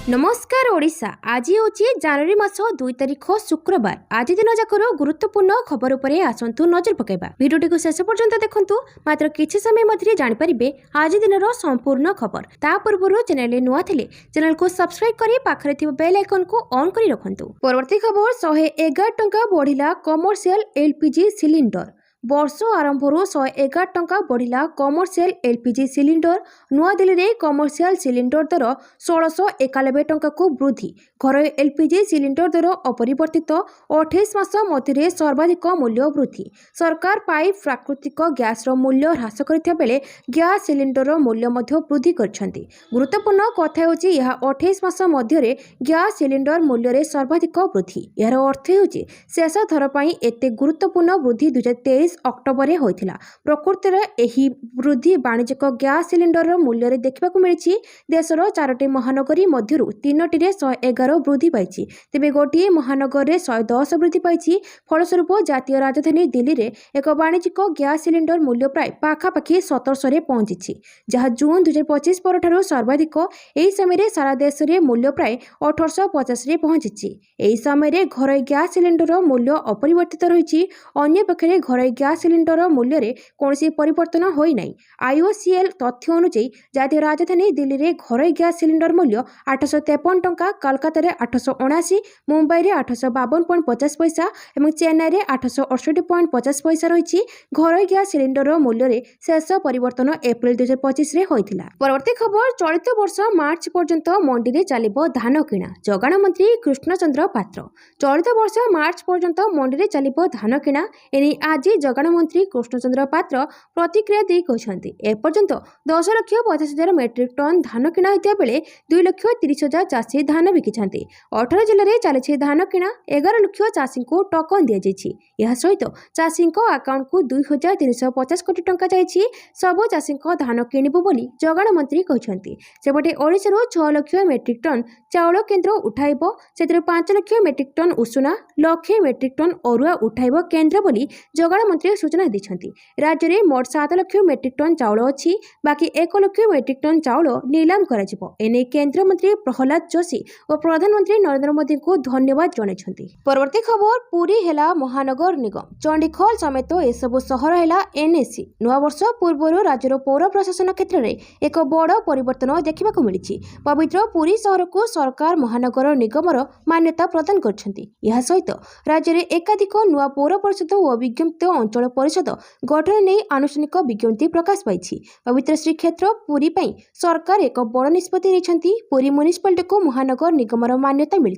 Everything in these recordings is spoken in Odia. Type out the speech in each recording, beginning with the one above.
नमस्कार ओडिशा। आज हूँ जनवरी मास 2 तारिख शुक्रवार। आज दिन जाकर गुरुत्वपूर्ण खबर उपरे आसंतु नजर पकेबा। भिडियोटी को शेष पर्यंत देखंतु। मात्र किछि समय मध्य जानिपारिबे आज दिन संपूर्ण खबर। ता पूर्व चैनल नुआ थिले चैनल को सब्सक्राइब करी पाखरे थिबा बेल आइकन को ऑन करी रखंतु। परवर्ती खबर 111 टंका बढ़िला कमर्शियल एलपीजी सिलिंडर। वर्ष आरंभ 111 टंका बढ़िला कमर्शियल एलपीजी सिलिंडर। नुआ दिल्ली रे कमर्शियल सिलिंडर दर 1691 टंका को वृद्धि। घर एलपीजी सिलिंडर दर अपरिवर्तित 28 मास मध्य सर्वाधिक मूल्य वृद्धि। सरकार पाइप प्राकृतिक गैस मूल्य ह्रास करथिया बेले गैस सिलिंडर मूल्य मध्य वृद्धि करछंती। गुरुत्वपूर्ण कथा होची यह 28 मास मध्य गैस सिलिंडर मूल्य रे सर्वाधिक वृद्धि। यार अर्थ होची शेष थर पई एते गुरुत्वपूर्ण वृद्धि 2023 अक्टोबर होइथिला। प्रकृति रे एही वृद्धि वाणिज्यिक गैस सिलिंडर मूल्य रे देखिबाकू मिलिछि। देशर 4टी महानगरी मध्यरु 3टी रे 111 वृद्धि पाइछि, तेबे गोटिए महानगर रे 110 वृद्धि पाइछि। फलस्वरूप जातीय राजधानी दिल्ली रे एक वाणिज्यिक गैस सिलिंडर मूल्य प्राय पाखापाखि 1700 रे पहुंचिछि, जहाँ जून 2025 परठारु सर्वाधिक। एही समय रे सारा देश रे मूल्य प्राय 1850 रे पहुंचिछि। एही समय रे घर गैस सिलिंडर मूल्य अपरिवर्तित रहिछि। अन्य पक्षरे घर गैस सिलिंडर मूल्य रे कोनोसी परिवर्तन होई नै। आईओसीएल तथ्य अनुसार जातीय राजधानी दिल्ली रे घर गैस सिलिंडर मूल्य 853 टंका, कोलकाता रे 879, मुंबई रे 852.50 पैसा एवं चेन्नई रे 868.50 पैसा रहिछि। घर गैस सिलिंडर मूल्य रे शेष परिवर्तन एप्रिल 2025 रे होइथिला। परवर्ती खबर चलित वर्ष मार्च पर्यंत मंडी रे चलिबो धान किणा। जगाण मंत्री कृष्णचंद्र पात्र चलित वर्ष मार्च पर्यंत मंडी रे चलिबो धान किणा। एने आज जगाण मंत्री कृष्णचंद्र पात्र प्रतिक्रिया दी कहते एपर्यंत 10,50,000 मेट्रिक टन धान किणा होता बेले 2,30,000 चाषी धान बिकिछन्ति। 18 जिले में चली धान किणा। 11 लाख चाषी को टोकन दि जाइछि। यह सहित चाषी अकाउंट को 2,350 कोटी टंका जाइछि। सबु चाषी धान किणिबु बोली जगाण मंत्री कहते। सेपटे ओडिशा 6 लाख मेट्रिक टन चाउल केन्द्र उठाइबो। सेतिर 5 लाख मेट्रिक टन उषुना, 1,00,000 मेट्रिक टन अरुआ उठाइबो केन्द्र बोली जगाण मंत्री सूचना दी। राज्य में मोट 7 लाख मेट्रिक टन चाउल अच्छी, बाकी 1 लाख मेट्रिक टन चाउल नीलाम करा। एने केंद्र मंत्री प्रहलाद जोशी और प्रधानमंत्री नरेंद्र मोदी को धन्यवाद जणाइछन्ति। परवर्ती खबर पुरी हेला महानगर निगम, चंडीखोल समेत एसबु सहर हेला एनएसी। नुआ वर्ष पूर्व राज्यर पौर प्रशासन क्षेत्र में एक बड़ परिवर्तन देखा मिली। पवित्र पुरी सहर को सरकार महानगर निगमर मान्यता प्रदान करछन्ति। यह सहित राज्य में एकाधिक नुआ पौर परिषद और विज्ञप्त अंचल परिषद गठन नहीं आनुष्ठानिक विज्ञप्ति प्रकाश पाई। पवित्र श्रीक्षेत्र पुरी पई सरकार एक बड़ निष्पत्ति नेछन्ति। पुरी म्युनिसिपालिटी को महानगर निगमर मान्यता मिली।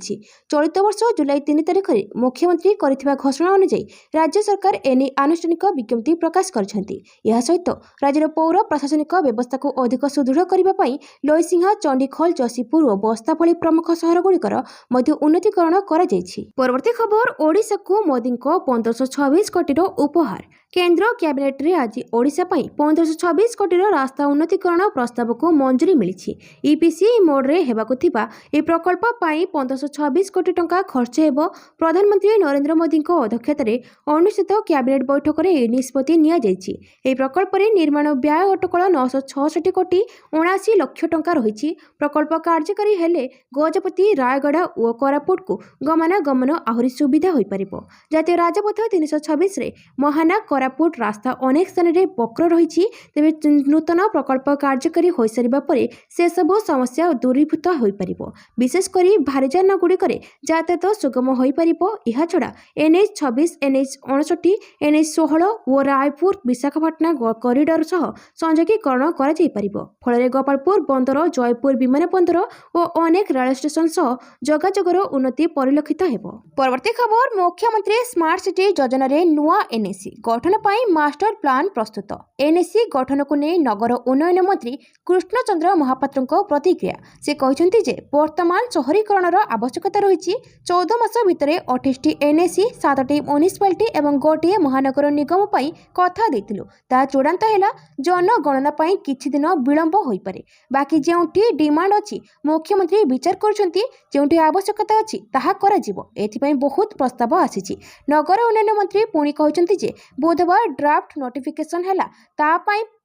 चलित वर्ष जुलाई 3 तारिख में मुख्यमंत्री करिथिबा घोषणा अनुसार राज्य सरकार एने आनुष्ठानिक विज्ञप्ति प्रकाश करछन्ति। यह सहित राज्यर पौर प्रशासनिक व्यवस्था को अधिक सुदृढ़ करबा पई लयसिंहा, चंडीखोल, जसीपुर और बस्ता भली प्रमुख सहर गुड़िकर मध्य उन्नतीकरण करा जायछि। परवर्ती खबर ओडिशा को मोदी को 1526 कोटी उपहार। केंद्र कैबिनेट रे आज ओडिशा पई 1526 कोटी रास्ता उन्नतीकरण प्रस्ताव को मंजूरी मिली। ईपीसी मोड रे हेबाकु थिबा ए प्रकल्प पई 1526 कोटी टंका खर्च हेबो। प्रधानमंत्री नरेंद्र मोदी को अध्यक्षता रे अनुष्ठित कैबिनेट बैठक रे ए निष्पत्ति निया जायछि। ए प्रकल्प रे निर्माण व्यय अटकल 966 कोटी 79 लाख टंका रहिछि। प्रकल्प कार्यकारी हेले गजपति, रायगड़ा और कोरापुट को गमनागमन आहुरी सुविधा होई परिबो। जातीय राजपथ 326 रे महाना कोरापुट रास्ता अनेक स्थान में वक्र रही। तेज नूतन प्रकल्प कार्यकारी हो सारा पर से सब समस्या दूरीभूत हो पार। विशेषकर भारीजान गुड़िक यातायात सुगम हो पार। छड़ा एनएच 26, एनएच 59, एनएच 16 और रायपुर विशाखापाटना कॉरिडोर सह संयोगीकरण कर गोपालपुर बंदर, जयपुर विमान बंदर और अनेक रेल स्टेशन सह जोगाजोगर उन्नति परिलक्षित हेबो। परवर्ती खबर मुख्यमंत्री स्मार्ट सिटी योजना रे नुआ एनएसी गठन पाई मास्टर प्लान प्रस्तुत। एनएसी गठन को नहीं नगर उन्नयन मंत्री कृष्णचंद्र महापात्र प्रतिक्रिया। से कहते जे वर्तमान शहरीकरण आवश्यकता रही। 14 मास भितर 28टी एनएसी, 7टी म्युनिसिपालिटी एवं गोटे महानगर निगम पाई कथा देथिलु। ता चूड़ांत हैला जनगणना पाई किछि दिन विलंब होई पारे। बाकी जेउठी डिमांड अछि मुख्यमंत्री विचार करछन्ती, जेउठी आवश्यकता अछि ताहा करा जिवो। एथिपई बहुत प्रस्ताव आसीछि। नगर उन्नयन मंत्री पुणी कहछन्ती जे बुध बुधवार ड्राफ्ट नोटिफिकेशन है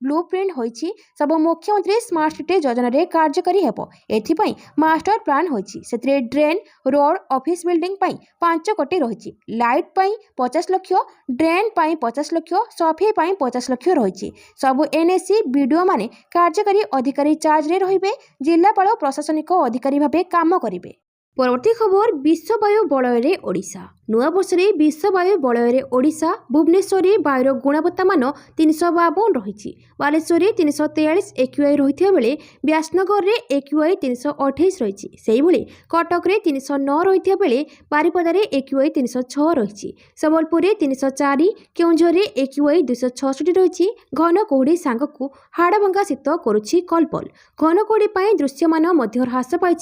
ब्लू प्रिंट होईछि सब मुख्यमंत्री स्मार्ट सिटी योजना रे कार्यकारी हेबो। एथिपई मास्टर प्लान होईछि सेतरे ड्रेन रोड ऑफिस बिल्डिंग पई 5 कोटी रहिछि, लाइट पई 50 लाख, ड्रेन पई 50 लाख, सफाई पई 50 लाख रहिछि। सब एनएससी बीडीओ माने कार्यकारी अधिकारी चार्ज रे रहिबे, जिल्लापाल प्रशासनिक अधिकारी भाबे काम करिवे। परवर्ती खबर विश्व वायु बलय ओडिशा। नुआ वर्ष विश्व वायु बलय ओडिशा भुवनेश्वर वायुर गुणवत्ता मान 352 रही, बालेश्वर 343 एक्यूआई रही बेले व्यासनगर एक्यूआई 328 रही, से भली कटक 309 रही बेले बारिपदार एक्यूआई 306 रही, संबलपुर 304, केउंझर एक्यूआई 266 रही। घन कुहुड़ी सांगकू हाड़भंगा शीत करुछि कलपल। घन कुहुड़ी दृश्यमान ह्रास पाई।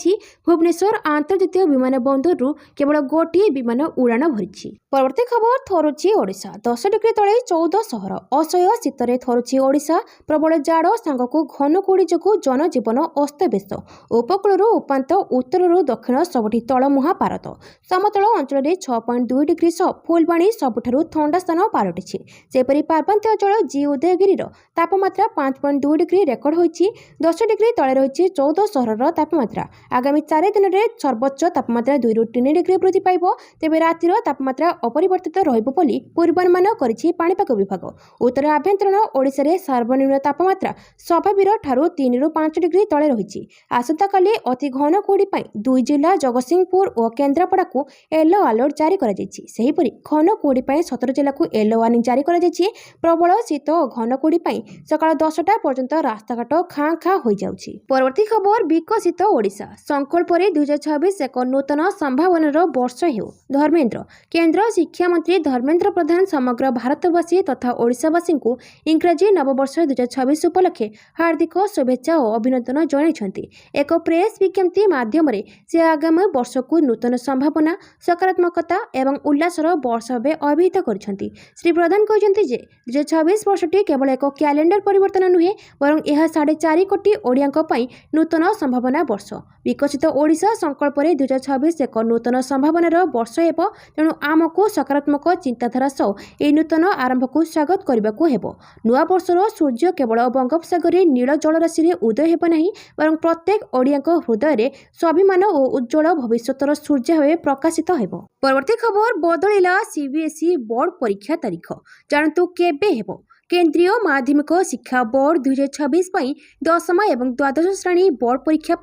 भुवनेश्वर आंतर्जातीय विमान बंदर केवल गोटे विमान उड़ाण भरी। परवर्ती खबर थरुछि ओडिशा। 10 डिग्री तले 14 सहर असह्य शीतरे थरुछि ओडिशा। प्रबल जाड़ सांगकू घन कुहुड़ी जोगु जनजीवन अस्तव्यस्त। उपकूल उपात उत्तर दक्षिण सबुठी तलमुहा पारद। समतल अंचल 6.2 डिग्री सह फुलबाणी सबुठारु ठंडा स्थान पालटिछि। सेपरि पार्वत्य अंचल जी उदयगिरी तापमात्रा 5.2 डिग्री रेकर्ड होइछि। 10 डिग्री तले रही 14 सहर तापमात्रा। आगामी 4 दिन में सर्वोच्च तापमात्रा 2 ରୁ 3 डिग्री वृद्धि पाइब। तेबे रातिर तापमात्रा अपरिवर्तित रहिब बोली पूर्वानुमान करिछि पाणीपाग विभाग। उत्तर आभ्यंतरण ओडिशा रे सर्वनिम्न तापमात्रा स्वाभाविक ठारू 3 ରୁ 5 डिग्री तले रहिछि। आसंता काली अति घन कुहुड़ी पई 2 जिला जगतसिंहपुर और केन्द्रापड़ा को येलो अलर्ट जारी करा जायछि। सेहिपरि घन कुहुड़ी पई 17 जिला को येलो वार्निंग जारी करा जायछि। प्रबल शीत और घन कुहुड़ी पई सकाळ 10टा पर्यंत रास्ताघाट खाँ खाँ होई जाउछि। परवर्ती खबर विकसित ओडिशा। संकल्प 2026 एक नूतन संभावनार वर्ष हेउ। धर्मेन्द्र केन्द्र शिक्षा मंत्री धर्मेन्द्र प्रधान समग्र भारतवासी तथा ओडिशावासी को इंग्राजी नववर्ष 2026 उपलक्षे हार्दिक शुभेच्छा और अभिनंदन जणाइछन्ति। एक प्रेस विज्ञप्ति माध्यम से आगामी वर्ष को नूतन संभावना सकारात्मकता एवं उल्लासर वर्ष भाव अभिहित करिछन्ति। श्री प्रधान कहते जे 2026 वर्षटी केवल एक कैलेंडर परिवर्तन नुहे बरं यह 4.5 कोटी ओडियाक पई नूतन संभावना वर्ष। विकसित ओडिशा संकल्प 2026 एक नूतन संभावनार वर्ष हेब। तेणु आमको सकारात्मक चिंताधारा सह यह नूतन आरंभ को स्वागत करने को हेब। नुआ वर्षर सूर्य केवल बंगोपसागर नील जलराशि उदय हेब नहीं बरं प्रत्येक ओडियाक हृदय स्वाभिमान और उज्जवल भविष्यतर सूर्य भाव प्रकाशित हेब। परवर्ती खबर बदलिला सीबीएसई बोर्ड परीक्षा तारीख। जानतु केबे हेब। केंद्रीय माध्यमिक शिक्षा बोर्ड 2026 दशम एवं द्वादश श्रेणी बोर्ड परीक्षा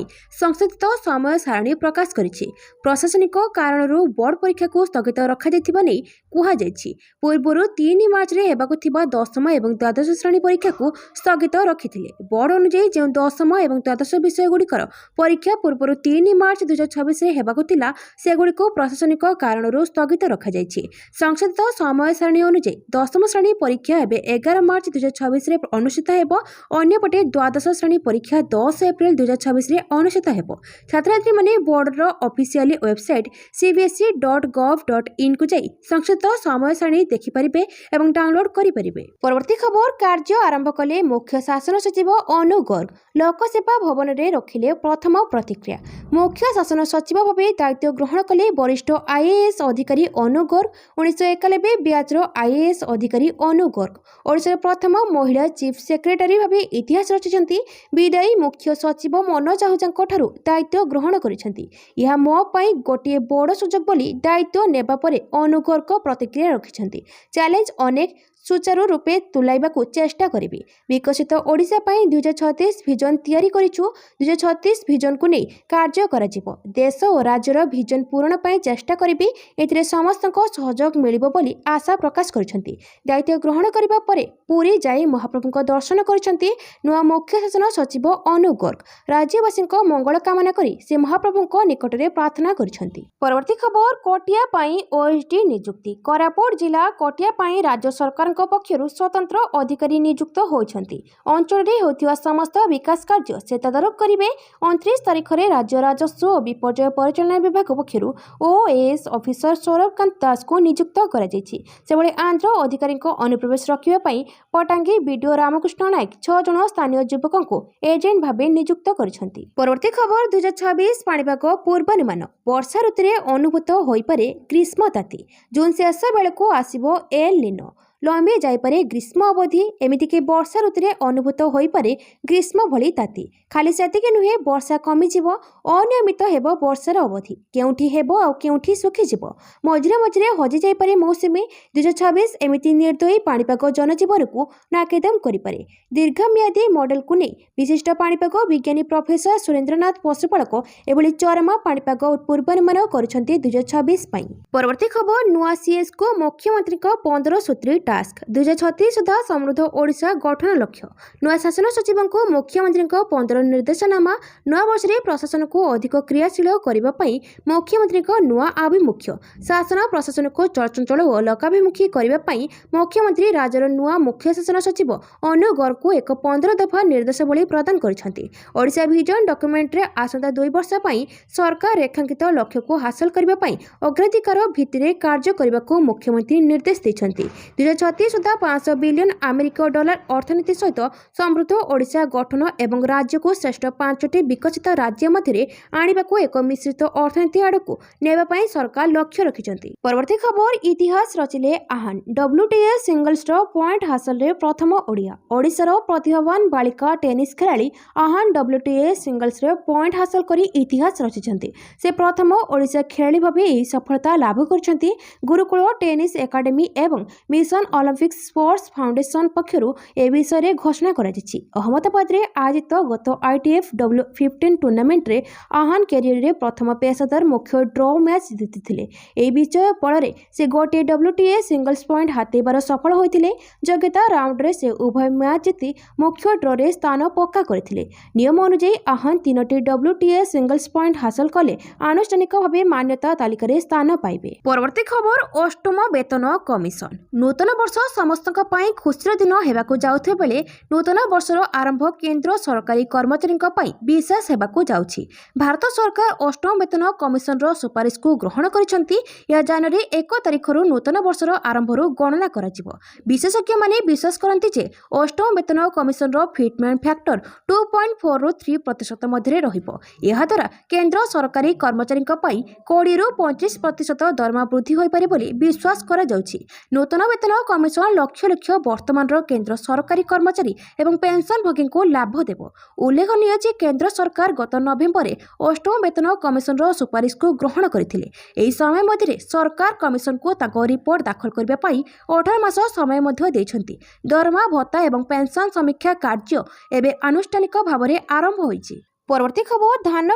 संशोधित समय सारणी प्रकाश करिछि। प्रशासनिक कारणरू बोर्ड परीक्षा को स्थगित रखा नहीं कहुଯାଇଛି। पूर्व 3 मार्च रे हेबाकु थिबा दशम एवं द्वादश श्रेणी परीक्षा को स्थगित रखिथिले। बोर्ड अनुसार जो दशम एवं द्वादश विषय गुड़िकर परीक्षा पूर्व 3 मार्च 2026 रे हेबाकु थिला सेगुड़िक प्रशासनिक कारणरू स्थगित रखा। संशोधित समय सारणी अनुसार दशम श्रेणी परीक्षा एबे 11 मार्च 2026 रे अनुष्ठित हेब। अन्यपटे द्वादश श्रेणी परीक्षा 10 एप्रिल 2026 रे अनुष्ठित हेब। छात्रछात्री माने बोर्डर ऑफिशियल वेबसाइट cbse.gov.in को जाई संक्षिप्त समय सारणी देखि परिबे एवं डाउनलोड करि परिबे। परवर्ती खबर कार्य आरंभ कले मुख्य शासन सचिव अनु गर्ग। लोकसेवा भवन रे रखिले प्रथम प्रतिक्रिया। मुख्य शासन सचिव भावे दायित्व ग्रहण कले वरिष्ठ आईएएस अधिकारी अनु गर्ग। 1991 ब्याचर आईएएस अधिकारी अनु गर्ग ओडिशा प्रथम महिला चीफ सेक्रेटरी भावे इतिहास रचिछन्ति। विदायी मुख्य सचिव मनोज आहूजांक ठारू दायित्व ग्रहण करिछन्ति। यह मो पई गोटे बड़ सुजोग बोली दायित्व नेबा परे अनु गर्ग प्रतिक्रिया रखिछन्ति। चैलेंज अनेक सुचारू रूपे तुलाइबाकू चेष्टा करिबी। विकसित ओडिशा पई 2036 विजन तैयारी करिछु। 2036 विजन को नहीं कार्य कराजिबो। देश और राज्यर विजन पूरण पई चेष्टा करिबी। एथिरे समस्तको सहयोग मिलिबो बोली आशा प्रकाश करिसंती। दायित्व ग्रहण करिबा परे पुरी जाई महाप्रभुको दर्शन करिसंती नुआ मुख्य शासन सचिव अनु गर्ग। राज्यवासीको मंगल कामना करी से महाप्रभुको निकटरे प्रार्थना करिसंती। परवर्ती खबर कोटिया पई ओएसडी नियुक्ति। कोरापुट जिला कोटिया पई राज्य सरकार पक्षरु स्वतंत्र अधिकारी नियुक्त होइछन्ति। अंचल रे होतिवा समस्त विकास कार्य से तदारक करिवे। 29 तारिख रे राज्य राजस्व और विपर्यय परिचालना विभाग पक्षरु ओएएस ऑफिसर सौरभकांत दास को नियुक्त करा जायछि। सेबळे आंध्र अधिकारी अनुप्रवेश रखिबा पई पटांगी बीडीओ रामकृष्ण नायक 6 जण स्थानीय युवकों को एजेंट भाबे नियुक्त करिसन्ति। परवर्ती खबर 2026 पाणीपाग पूर्वानुमान। वर्षा ऋतु रे अनुभूत होई पारे ग्रीष्म ताती। जून शेष बेलको आसीबो एल निनो। ଲମ୍ବି ଯାଇପାରେ ଗ୍ରୀଷ୍ମ ଅବଧି। ଏମିତିକି ବର୍ଷା ଋତୁରେ ଅନୁଭୂତ ହୋଇପାରେ ଗ୍ରୀଷ୍ମ ଭଳି ତାତି। ଖାଲି ସେତିକି ନୁହେଁ, ବର୍ଷା କମିଯିବ, ଅନିୟମିତ ହେବ ବର୍ଷାର ଅବଧି। କେଉଁଠି ହେବ ଆଉ କେଉଁଠି ଶୁଖିଯିବ। ମଝିରେ ମଝିରେ ହଜିଯାଇପାରେ ମୌସୁମୀ। 2026 ଏମିତି ନିର୍ଦ୍ଦୟୀ ପାଣିପାଗ ଜନଜୀବନକୁ ନାକେଦମ କରିପାରେ। ଦୀର୍ଘମିଆଦୀ ମଡେଲକୁ ନେଇ ବିଶିଷ୍ଟ ପାଣିପାଗ ବିଜ୍ଞାନୀ ପ୍ରଫେସର ସୁରେନ୍ଦ୍ରନାଥ ପଶୁପାଳକ ଏଭଳି ଚରମ ପାଣିପାଗ ପୂର୍ବାନୁମାନ କରୁଛନ୍ତି 2026 ପାଇଁ। ପରବର୍ତ୍ତୀ ଖବର, ନୂଆ ସିଏସ୍କୁ ମୁଖ୍ୟମନ୍ତ୍ରୀଙ୍କ 15 ସୂତ୍ରୀ ଟାସ୍କ। 2036 ସୁଦ୍ଧା ସମୃଦ୍ଧ ଓଡ଼ିଶା ଗଠନ ଲକ୍ଷ୍ୟ। ନୂଆ ଶାସନ ସଚିବଙ୍କୁ ମୁଖ୍ୟମନ୍ତ୍ରୀଙ୍କ 15 ନିର୍ଦ୍ଦେଶନାମା। ନୂଆ ବର୍ଷରେ ପ୍ରଶାସନକୁ ଅଧିକ କ୍ରିୟାଶୀଳ କରିବା ପାଇଁ ମୁଖ୍ୟମନ୍ତ୍ରୀଙ୍କ ନୂଆ ଆଭିମୁଖ୍ୟ। ଶାସନ ପ୍ରଶାସନକୁ ଚଳଚଞ୍ଚଳ ଓ ଲୋକାଭିମୁଖୀ କରିବା ପାଇଁ ମୁଖ୍ୟମନ୍ତ୍ରୀ ରାଜ୍ୟର ନୂଆ ମୁଖ୍ୟ ଶାସନ ସଚିବ ଅନୁ ଗର୍ଗଙ୍କୁ ଏକ 15 ଦଫା ନିର୍ଦ୍ଦେଶାବଳୀ ପ୍ରଦାନ କରିଛନ୍ତି। ଓଡ଼ିଶା ଭିଜନ ଡକ୍ୟୁମେଣ୍ଟରେ ଆସନ୍ତା 2 ବର୍ଷ ପାଇଁ ସରକାର ରେଖାଙ୍କିତ ଲକ୍ଷ୍ୟକୁ ହାସଲ କରିବା ପାଇଁ ଅଗ୍ରାଧିକାର ଭିତ୍ତିରେ କାର୍ଯ୍ୟ କରିବାକୁ ମୁଖ୍ୟମନ୍ତ୍ରୀ ନିର୍ଦ୍ଦେଶ ଦେଇଛନ୍ତି। 2036 ସୁଦ୍ଧା 500 ବିଲିୟନ ଆମେରିକୀୟ ଡଲାର ଅର୍ଥନୀତି ସହିତ ସମୃଦ୍ଧ ଓଡ଼ିଶା ଗଠନ ଏବଂ ରାଜ୍ୟକୁ ଶ୍ରେଷ୍ଠ 5ଟି ବିକଶିତ ରାଜ୍ୟ ମଧ୍ୟରେ ଆଣିବାକୁ ଏକ ମିଶ୍ରିତ ଅର୍ଥନୀତି ଆଡ଼କୁ ନେବା ପାଇଁ ସରକାର ଲକ୍ଷ୍ୟ ରଖିଛନ୍ତି। ପରବର୍ତ୍ତୀ ଖବର, ଇତିହାସ ରଚିଲେ ଆହାନ। WTA ସିଙ୍ଗଲ୍ସର ପଏଣ୍ଟ ହାସଲରେ ପ୍ରଥମ ଓଡ଼ିଆ। ଓଡ଼ିଶାର ପ୍ରତିଭାବାନ ବାଳିକା ଟେନିସ୍ ଖେଳାଳି ଆହାନ WTA ସିଙ୍ଗଲ୍ସରେ ପଏଣ୍ଟ ହାସଲ କରି ଇତିହାସ ରଚିଛନ୍ତି। ସେ ପ୍ରଥମ ଓଡ଼ିଶା ଖେଳାଳି ଭାବେ ଏହି ସଫଳତା ଲାଭ କରିଛନ୍ତି। ଗୁରୁକୁଳ ଟେନିସ୍ ଏକାଡେମୀ ଏବଂ ମିଶନ ଅଲିମ୍ପିକ୍ସ ସ୍ପୋର୍ଟସ ଫାଉଣ୍ଡେସନ ପକ୍ଷରୁ ଏ ବିଷୟରେ ଘୋଷଣା କରାଯାଇଛି। ଅହମ୍ମଦାବାଦରେ ଆୟୋଜିତ ଗତ ITF W15 ଟୁର୍ଣ୍ଣାମେଣ୍ଟରେ ଆହାନ କ୍ୟାରିୟରରେ ପ୍ରଥମ ପେସାଦାର ମୁଖ୍ୟ ଡ୍ର ମ୍ୟାଚ୍ ଜିତିଥିଲେ। ଏହି ବିଜୟ ବଳରେ ସେ ଗୋଟିଏ WTA ସିଙ୍ଗଲ୍ସ ପଏଣ୍ଟ ହାତେଇବାର ସଫଳ ହୋଇଥିଲେ। ଯୋଗ୍ୟତା ରାଉଣ୍ଡରେ ସେ ଉଭୟ ମ୍ୟାଚ୍ ଜିତି ମୁଖ୍ୟ ଡ୍ରରେ ସ୍ଥାନ ପକ୍କା କରିଥିଲେ। ନିୟମ ଅନୁଯାୟୀ ଆହାନ 3ଟି WTA ସିଙ୍ଗଲ୍ସ ପଏଣ୍ଟ ହାସଲ କଲେ ଆନୁଷ୍ଠାନିକ ଭାବେ ମାନ୍ୟତା ତାଲିକାରେ ସ୍ଥାନ ପାଇବେ। ପରବର୍ତ୍ତୀ ଖବର, ଅଷ୍ଟମ ବେତନ କମିଶନ। ନୂତନ ବର୍ଷ ସମସ୍ତଙ୍କ ପାଇଁ ଖୁସିର ଦିନ ହେବାକୁ ଯାଉଥିବା ବେଳେ ନୂତନ ବର୍ଷର ଆରମ୍ଭ କେନ୍ଦ୍ର ସରକାରୀ କର୍ମଚାରୀଙ୍କ ପାଇଁ ବିଶେଷ ହେବାକୁ ଯାଉଛି। ଭାରତ ସରକାର ଅଷ୍ଟମ ବେତନ କମିଶନର ସୁପାରିଶକୁ ଗ୍ରହଣ କରିଛନ୍ତି। ଏହା ଜାନୁଆରୀ 1 ତାରିଖରୁ ନୂତନ ବର୍ଷର ଆରମ୍ଭରୁ ଗଣନା କରାଯିବ। ବିଶେଷଜ୍ଞମାନେ ବିଶ୍ୱାସ କରନ୍ତି ଯେ ଅଷ୍ଟମ ବେତନ କମିଶନର ଫିଟମେଣ୍ଟ ଫ୍ୟାକ୍ଟର 2.4ରୁ 3% ମଧ୍ୟରେ ରହିବ। ଏହାଦ୍ୱାରା କେନ୍ଦ୍ର ସରକାରୀ କର୍ମଚାରୀଙ୍କ ପାଇଁ 20ରୁ 25% ଦରମା ବୃଦ୍ଧି ହୋଇପାରେ ବୋଲି ବିଶ୍ୱାସ କରାଯାଉଛି। ନୂତନ ବେତନ କମିଶନ ଲକ୍ଷ ଲକ୍ଷ ବର୍ତ୍ତମାନର କେନ୍ଦ୍ର ସରକାରୀ କର୍ମଚାରୀ ଏବଂ ପେନ୍ସନଭୋଗୀଙ୍କୁ ଲାଭ ଦେବ। ଉଲ୍ଲେଖନୀୟ ଯେ କେନ୍ଦ୍ର ସରକାର ଗତ ନଭେମ୍ବରରେ ଅଷ୍ଟମ ବେତନ କମିଶନର ସୁପାରିଶକୁ ଗ୍ରହଣ କରିଥିଲେ। ଏହି ସମୟ ମଧ୍ୟରେ ସରକାର କମିଶନକୁ ତାଙ୍କ ରିପୋର୍ଟ ଦାଖଲ କରିବା ପାଇଁ 18 ମାସ ସମୟ ମଧ୍ୟ ଦେଇଛନ୍ତି। ଦରମା ଭତ୍ତା ଏବଂ ପେନ୍ସନ ସମୀକ୍ଷା କାର୍ଯ୍ୟ ଏବେ ଆନୁଷ୍ଠାନିକ ଭାବରେ ଆରମ୍ଭ ହୋଇଛି। ପରବର୍ତ୍ତୀ ଖବର, ଧାନ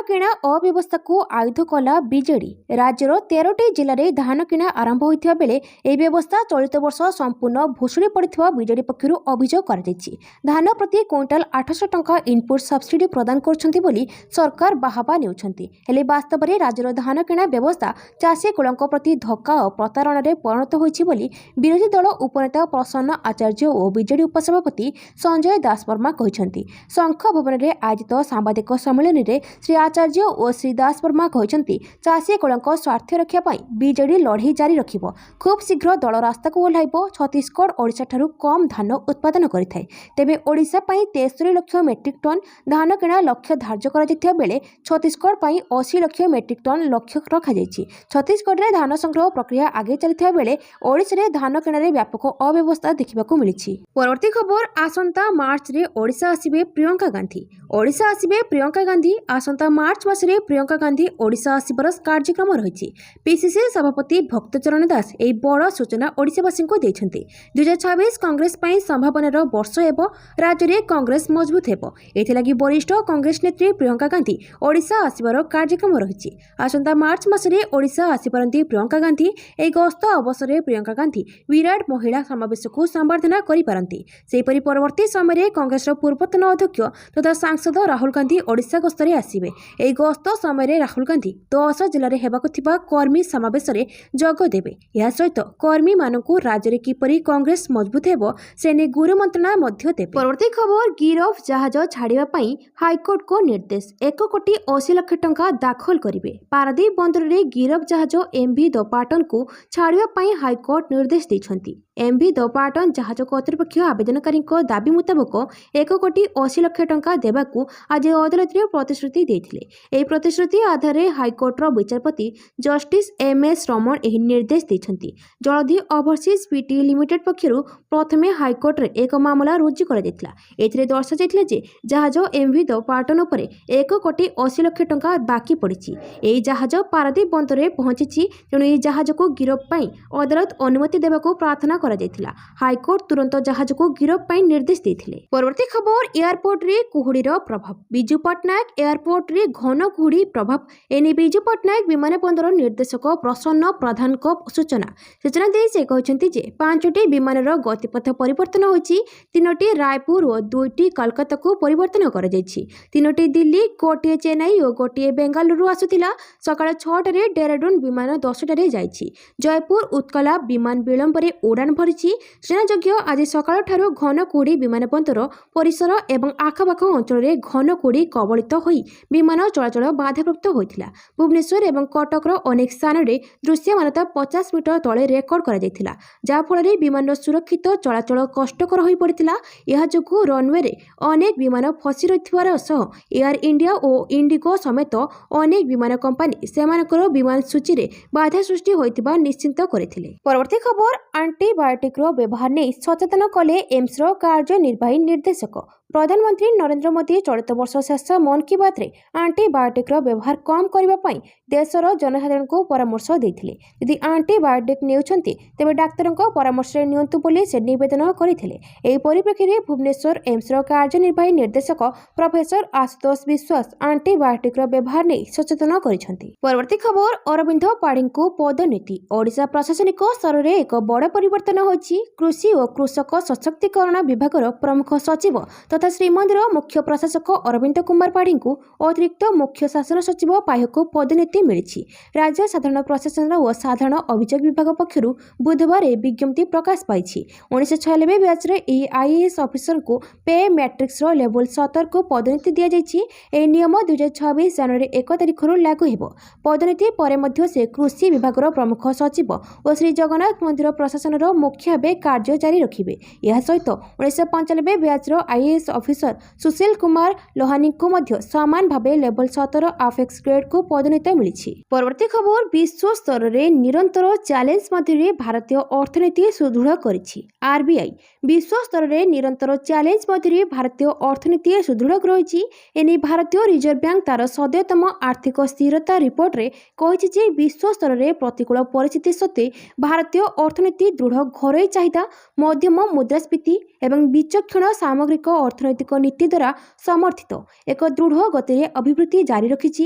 କିଣା ଅବ୍ୟବସ୍ଥାକୁ ଆୟୁଧ କଲା ବିଜେଡି। ରାଜ୍ୟର 13ଟି ଜିଲ୍ଲାରେ ଧାନ କିଣା ଆରମ୍ଭ ହୋଇଥିବା ବେଳେ ଏହି ବ୍ୟବସ୍ଥା ଚଳିତ ବର୍ଷ ସମ୍ପୂର୍ଣ୍ଣ ଭୁଷୁଡ଼ି ପଡ଼ିଥିବା ବିଜେଡି ପକ୍ଷରୁ ଅଭିଯୋଗ କରାଯାଇଛି। ଧାନ ପ୍ରତି କ୍ୱିଣ୍ଟାଲ 800 ଟଙ୍କା ଇନପୁଟ ସବସିଡି ପ୍ରଦାନ କରୁଛନ୍ତି ବୋଲି ସରକାର ବାହାବା ନେଉଛନ୍ତି। ହେଲେ ବାସ୍ତବରେ ରାଜ୍ୟର ଧାନ କିଣା ବ୍ୟବସ୍ଥା ଚାଷୀ କୂଳଙ୍କ ପ୍ରତି ଧକ୍କା ଓ ପ୍ରତାରଣାରେ ପରିଣତ ହୋଇଛି ବୋଲି ବିରୋଧୀ ଦଳ ଉପନେତା ପ୍ରସନ୍ନ ଆଚାର୍ଯ୍ୟ ଓ ବିଜେଡି ଉପସଭାପତି ସଞ୍ଜୟ ଦାସବର୍ମା କହିଛନ୍ତି। ଶଙ୍ଖ ଭବନରେ ଆୟୋଜିତ ସାମ୍ବାଦିକ ସମ୍ମିଳନୀରେ ଶ୍ରୀ ଆଚାର୍ଯ୍ୟ ଓ ଶ୍ରୀ ଦାସବର୍ମା କହିଛନ୍ତି, ଚାଷୀ କୂଳଙ୍କ ସ୍ୱାର୍ଥ ରକ୍ଷା ପାଇଁ ବିଜେଡି ଲଢ଼େଇ ଜାରି ରଖିବ। ଖୁବ୍ ଶୀଘ୍ର ଦଳ ରାସ୍ତାକୁ ଓହ୍ଲାଇବ। ଛତିଶଗଡ଼ ଓଡ଼ିଶାଠାରୁ କମ୍ ଧାନ ଉତ୍ପାଦନ କରିଥାଏ। ତେବେ ଓଡ଼ିଶା ପାଇଁ 63 ଲକ୍ଷ ମେଟ୍ରିକ୍ ଟନ୍ ଧାନ କିଣା ଲକ୍ଷ୍ୟ ଧାର୍ଯ୍ୟ କରାଯାଇଥିବା ବେଳେ ଛତିଶଗଡ଼ ପାଇଁ 80 ଲକ୍ଷ ମେଟ୍ରିକ୍ ଟନ୍ ଲକ୍ଷ୍ୟ ରଖାଯାଇଛି। ଛତିଶଗଡ଼ରେ ଧାନ ସଂଗ୍ରହ ପ୍ରକ୍ରିୟା ଆଗେଇ ଚାଲିଥିବା ବେଳେ ଓଡ଼ିଶାରେ ଧାନ କିଣାରେ ବ୍ୟାପକ ଅବ୍ୟବସ୍ଥା ଦେଖିବାକୁ ମିଳିଛି। ପରବର୍ତ୍ତୀ ଖବର, ଆସନ୍ତା ମାର୍ଚ୍ଚରେ ଓଡ଼ିଶା ଆସିବେ ପ୍ରିୟଙ୍କା ଗାନ୍ଧୀ। ଓଡ଼ିଶା ଆସିବେ ପ୍ରିୟଙ୍କା ଗାନ୍ଧୀ। ଆସନ୍ତା ମାର୍ଚ୍ଚ ମାସରେ ପ୍ରିୟଙ୍କା ଗାନ୍ଧୀ ଓଡ଼ିଶା ଆସିବାର କାର୍ଯ୍ୟକ୍ରମ ରହିଛି। ପିସିସି ସଭାପତି ଭକ୍ତଚରଣ ଦାସ ଏହି ବଡ଼ ସୂଚନା ଓଡ଼ିଶାବାସୀଙ୍କୁ ଦେଇଛନ୍ତି। 2026 କଂଗ୍ରେସ ପାଇଁ ସମ୍ଭାବନାର ବର୍ଷ ହେବ। ରାଜ୍ୟରେ କଂଗ୍ରେସ ମଜବୁତ ହେବ। ଏଥିଲାଗି ବରିଷ୍ଠ କଂଗ୍ରେସ ନେତ୍ରୀ ପ୍ରିୟଙ୍କା ଗାନ୍ଧୀ ଓଡ଼ିଶା ଆସିବାର କାର୍ଯ୍ୟକ୍ରମ ରହିଛି। ଆସନ୍ତା ମାର୍ଚ୍ଚ ମାସରେ ଓଡ଼ିଶା ଆସିପାରନ୍ତି ପ୍ରିୟଙ୍କା ଗାନ୍ଧୀ। ଏହି ଗସ୍ତ ଅବସରରେ ପ୍ରିୟଙ୍କା ଗାନ୍ଧୀ ବିରାଟ ମହିଳା ସମାବେଶକୁ ସମ୍ବର୍ଦ୍ଧନା କରିପାରନ୍ତି। ସେହିପରି ପରବର୍ତ୍ତୀ ସମୟରେ କଂଗ୍ରେସର ପୂର୍ବତନ ଅଧ୍ୟକ୍ଷ ତଥା ସାଂସଦ ରାହୁଲ ଗାନ୍ଧୀ ଓଡ଼ିଶା ଗସ୍ତରେ ଆସିବେ। ଏହି ଗସ୍ତ ସମୟରେ ରାହୁଲ ଗାନ୍ଧୀ 10 ଜିଲ୍ଲାରେ ହେବାକୁ ଥିବା କର୍ମୀ ସମାବେଶରେ ଯୋଗ ଦେବେ। ଏହା ସହିତ କର୍ମୀମାନଙ୍କୁ ରାଜ୍ୟରେ କିପରି କଂଗ୍ରେସ ମଜବୁତ ହେବ ସେ ନେଇ ଗୁରୁ ମନ୍ତ୍ରଣା ମଧ୍ୟ ଦେବେ। ପରବର୍ତ୍ତୀ ଖବର, ଗିରଫ ଜାହାଜ ଛାଡ଼ିବା ପାଇଁ ହାଇକୋର୍ଟଙ୍କ ନିର୍ଦ୍ଦେଶ। 1 କୋଟି 80 ଲକ୍ଷ ଟଙ୍କା ଦାଖଲ କରିବେ। ପାରାଦୀପ ବନ୍ଦରରେ ଗିରଫ ଜାହାଜ MV ଦୋପାଟନକୁ ଛାଡ଼ିବା ପାଇଁ ହାଇକୋର୍ଟ ନିର୍ଦ୍ଦେଶ ଦେଇଛନ୍ତି। MV ଦପାଟନ ଜାହାଜ କର୍ତ୍ତୃପକ୍ଷ ଆବେଦନକାରୀଙ୍କ ଦାବି ମୁତାବକ 1,80,00,000 ଟଙ୍କା ଦେବାକୁ ଆଜି ଅଦାଲତରେ ପ୍ରତିଶ୍ରୁତି ଦେଇଥିଲେ। ଏହି ପ୍ରତିଶ୍ରୁତି ଆଧାରରେ ହାଇକୋର୍ଟର ବିଚାରପତି ଜଷ୍ଟିସ୍ MS ରମଣ ଏହି ନିର୍ଦ୍ଦେଶ ଦେଇଛନ୍ତି। ଜଳଧି ଓଭରସିଜ୍ ପିଟି ଲିମିଟେଡ୍ ପକ୍ଷରୁ ପ୍ରଥମେ ହାଇକୋର୍ଟରେ ଏକ ମାମଲା ରୁଜୁ କରାଯାଇଥିଲା। ଏଥିରେ ଦର୍ଶାଯାଇଥିଲା ଯେ ଜାହାଜ MV ଦପାଟନ ଉପରେ 1,80,00,000 ଟଙ୍କା ବାକି ପଡ଼ିଛି। ଏହି ଜାହାଜ ପାରାଦୀପ ବନ୍ଦରରେ ପହଞ୍ଚିଛି, ତେଣୁ ଏହି ଜାହାଜକୁ ଗିରଫ ପାଇଁ ଅଦାଲତ ଅନୁମତି ଦେବାକୁ ପ୍ରାର୍ଥନା କରାଯାଇଥିଲା। ହାଇକୋର୍ଟ ତୁରନ୍ତ ଜାହାଜକୁ ଗିରଫ ପାଇଁ ନିର୍ଦ୍ଦେଶ ଦେଇଥିଲେ। ପରବର୍ତ୍ତୀ ଖବର, ଏୟାରପୋର୍ଟରେ କୁହୁଡ଼ିର ପ୍ରଭାବ। ବିଜୁ ପଟ୍ଟନାୟକ ଏୟାରପୋର୍ଟରେ ଘନ କୁହୁଡ଼ି ପ୍ରଭାବ। ଏନେଇ ବିଜୁ ପଟ୍ଟନାୟକ ବିମାନ ବନ୍ଦର ନିର୍ଦ୍ଦେଶକ ପ୍ରସନ୍ନ ପ୍ରଧାନଙ୍କ ସୂଚନା ଦେଇ ସେ କହିଛନ୍ତି ଯେ 5ଟି ବିମାନର ଗତିପଥ ପରିବର୍ତ୍ତନ ହୋଇଛି। 3ଟି ରାୟପୁର ଓ 2ଟି କୋଲକାତାକୁ ପରିବର୍ତ୍ତନ କରାଯାଇଛି। 3ଟି ଦିଲ୍ଲୀ, ଗୋଟିଏ ଚେନ୍ନାଇ ଓ ଗୋଟିଏ ବେଙ୍ଗାଲୁରୁ ଆସୁଥିଲା। ସକାଳ 6ଟାରେ ଡେରାଡୁନ ବିମାନ 10ଟାରେ ଯାଇଛି। ଜୟପୁର ଉତ୍କଳା ବିମାନ ବିଳମ୍ବରେ ଉଡ଼ାଣ ଭରିଛି। ସୂଚନାଯୋଗ୍ୟ, ଆଜି ସକାଳଠାରୁ ଘନ କୁହୁଡ଼ି ବିମାନ ବନ୍ଦର ପରିସର ଏବଂ ଆଖପାଖ ଅଞ୍ଚଳରେ ଘନ କୁହୁଡ଼ି କବଳିତ ହୋଇ ବିମାନ ଚଳାଚଳ ବାଧାପ୍ରାପ୍ତ ହୋଇଥିଲା। ଭୁବନେଶ୍ୱର ଏବଂ କଟକର ଅନେକ ସ୍ଥାନରେ ଦୃଶ୍ୟମାନତା 50 ମିଟର ତଳେ ରେକର୍ଡ କରାଯାଇଥିଲା, ଯାହାଫଳରେ ବିମାନର ସୁରକ୍ଷିତ ଚଳାଚଳ କଷ୍ଟକର ହୋଇପଡ଼ିଥିଲା। ଏହା ଯୋଗୁଁ ରନୱେରେ ଅନେକ ବିମାନ ଫସି ରହିଥିବା ସହ ଏୟାର ଇଣ୍ଡିଆ ଓ ଇଣ୍ଡିଗୋ ସମେତ ଅନେକ ବିମାନ କମ୍ପାନୀ ସେମାନଙ୍କର ବିମାନ ସୂଚୀରେ ବାଧା ସୃଷ୍ଟି ହୋଇଥିବା ନିଶ୍ଚିତ କରିଥିଲେ। ପରବର୍ତ୍ତୀ ଖବର, ଆଣ୍ଟିବାୟୋଟିକ୍ର ବ୍ୟବହାର ନେଇ ସଚେତନ କଲେ ଏମ୍ସର କାର୍ଯ୍ୟନିର୍ବାହୀ ନିର୍ଦ୍ଦେଶକ। ପ୍ରଧାନମନ୍ତ୍ରୀ ନରେନ୍ଦ୍ର ମୋଦି ଚଳିତ ବର୍ଷ ଶେଷ ମନ୍ କି ବାତ୍ରେ ଆଣ୍ଟିବାୟୋଟିକ୍ର ବ୍ୟବହାର କମ୍ କରିବା ପାଇଁ ଦେଶର ଜନସାଧାରଣଙ୍କୁ ପରାମର୍ଶ ଦେଇଥିଲେ। ଯଦି ଆଣ୍ଟିବାୟୋଟିକ୍ ନେଉଛନ୍ତି ତେବେ ଡାକ୍ତରଙ୍କ ପରାମର୍ଶରେ ନିଅନ୍ତୁ ବୋଲି ସେ ନିବେଦନ କରିଥିଲେ। ଏହି ପରିପ୍ରେକ୍ଷୀରେ ଭୁବନେଶ୍ୱର ଏମ୍ସର କାର୍ଯ୍ୟନିର୍ବାହୀ ନିର୍ଦ୍ଦେଶକ ପ୍ରଫେସର ଆଶୁତୋଷ ବିଶ୍ୱାସ ଆଣ୍ଟିବାୟୋଟିକ୍ର ବ୍ୟବହାର ନେଇ ସଚେତନ କରିଛନ୍ତି। ପରବର୍ତ୍ତୀ ଖବର, ଅରବିନ୍ଦ ପାଢ଼ୀଙ୍କୁ ପଦୋନ୍ନତି। ଓଡ଼ିଶା ପ୍ରଶାସନିକ ସ୍ତରରେ ଏକ ବଡ଼ ପରିବର୍ତ୍ତନ ହୋଇଛି। କୃଷି ଓ କୃଷକ ସଶକ୍ତିକରଣ ବିଭାଗର ପ୍ରମୁଖ ସଚିବ ତଥା ଶ୍ରୀମନ୍ଦିର ମୁଖ୍ୟ ପ୍ରଶାସକ ଅରବିନ୍ଦ କୁମାର ପାଢ଼ୀଙ୍କୁ ଅତିରିକ୍ତ ମୁଖ୍ୟ ଶାସନ ସଚିବ ପାହ୍ୟାକୁ ପଦୋନ୍ନତି ମିଳିଛି। ରାଜ୍ୟ ସାଧାରଣ ପ୍ରଶାସନ ଓ ସାଧାରଣ ଅଭିଯୋଗ ବିଭାଗ ପକ୍ଷରୁ ବୁଧବାର ଏହି ବିଜ୍ଞପ୍ତି ପ୍ରକାଶ ପାଇଛି। 1996 ବ୍ୟାଚ୍ର ଏହି IAS ଅଫିସରଙ୍କୁ ପେ ମ୍ୟାଟ୍ରିକ୍ସର ଲେଭେଲ 17କୁ ପଦୋନ୍ନତି ଦିଆଯାଇଛି। ଏହି ନିୟମ 2026 ଜାନୁଆରୀ 1 ତାରିଖରୁ ଲାଗୁ ହେବ। ପଦୋନ୍ନତି ପରେ ମଧ୍ୟ ସେ କୃଷି ବିଭାଗର ପ୍ରମୁଖ ସଚିବ ଓ ଶ୍ରୀ ଜଗନ୍ନାଥ ମନ୍ଦିର ପ୍ରଶାସନର ମୁଖ୍ୟ ଭାବେ କାର୍ଯ୍ୟ ଜାରି ରଖିବେ। ଏହା ସହିତ 1995 ବ୍ୟାଚ୍ର IAS ଅଫିସର ସୁଶୀଲ କୁମାର ଲୋହାନୀଙ୍କୁ ମଧ୍ୟ ସମାନ ଭାବେ ଲେଭେଲ 17 ଆଫେକ୍ସ ଗ୍ରେଡ୍କୁ ପଦୋନ୍ନତି ମିଳିଛି। ପରବର୍ତ୍ତୀ ଖବର, ବିଶ୍ୱ ସ୍ତରରେ ନିରନ୍ତର ଚ୍ୟାଲେଞ୍ଜ ମଧ୍ୟରେ ଭାରତୀୟ ଅର୍ଥନୀତି ସୁଦୃଢ଼ କରିଛି। RBI ବିଶ୍ୱ ସ୍ତରରେ ନିରନ୍ତର ଚ୍ୟାଲେଞ୍ଜ ମଧ୍ୟରେ ଭାରତୀୟ ଅର୍ଥନୀତି ସୁଦୃଢ଼ ରହିଛି। ଏନେଇ ଭାରତୀୟ ରିଜର୍ଭ ବ୍ୟାଙ୍କ ତାର ସଦ୍ୟତମ ଆର୍ଥିକ ସ୍ଥିରତା ରିପୋର୍ଟରେ କହିଛି ଯେ ବିଶ୍ୱ ସ୍ତରରେ ପ୍ରତିକୂଳ ପରିସ୍ଥିତି ସତ୍ତ୍ୱେ ଭାରତୀୟ ଅର୍ଥନୀତି ଦୃଢ଼ ଘରୋଇ ଚାହିଦା, ମଧ୍ୟମ ମୁଦ୍ରାସ୍ଫୀତି ଏବଂ ବିଚକ୍ଷଣ ସାମଗ୍ରିକ ଅର୍ଥନୈତିକ ନୀତି ଦ୍ୱାରା ସମର୍ଥିତ ଏକ ଦୃଢ଼ ଗତିରେ ଅଭିବୃଦ୍ଧି ଜାରି ରଖିଛି।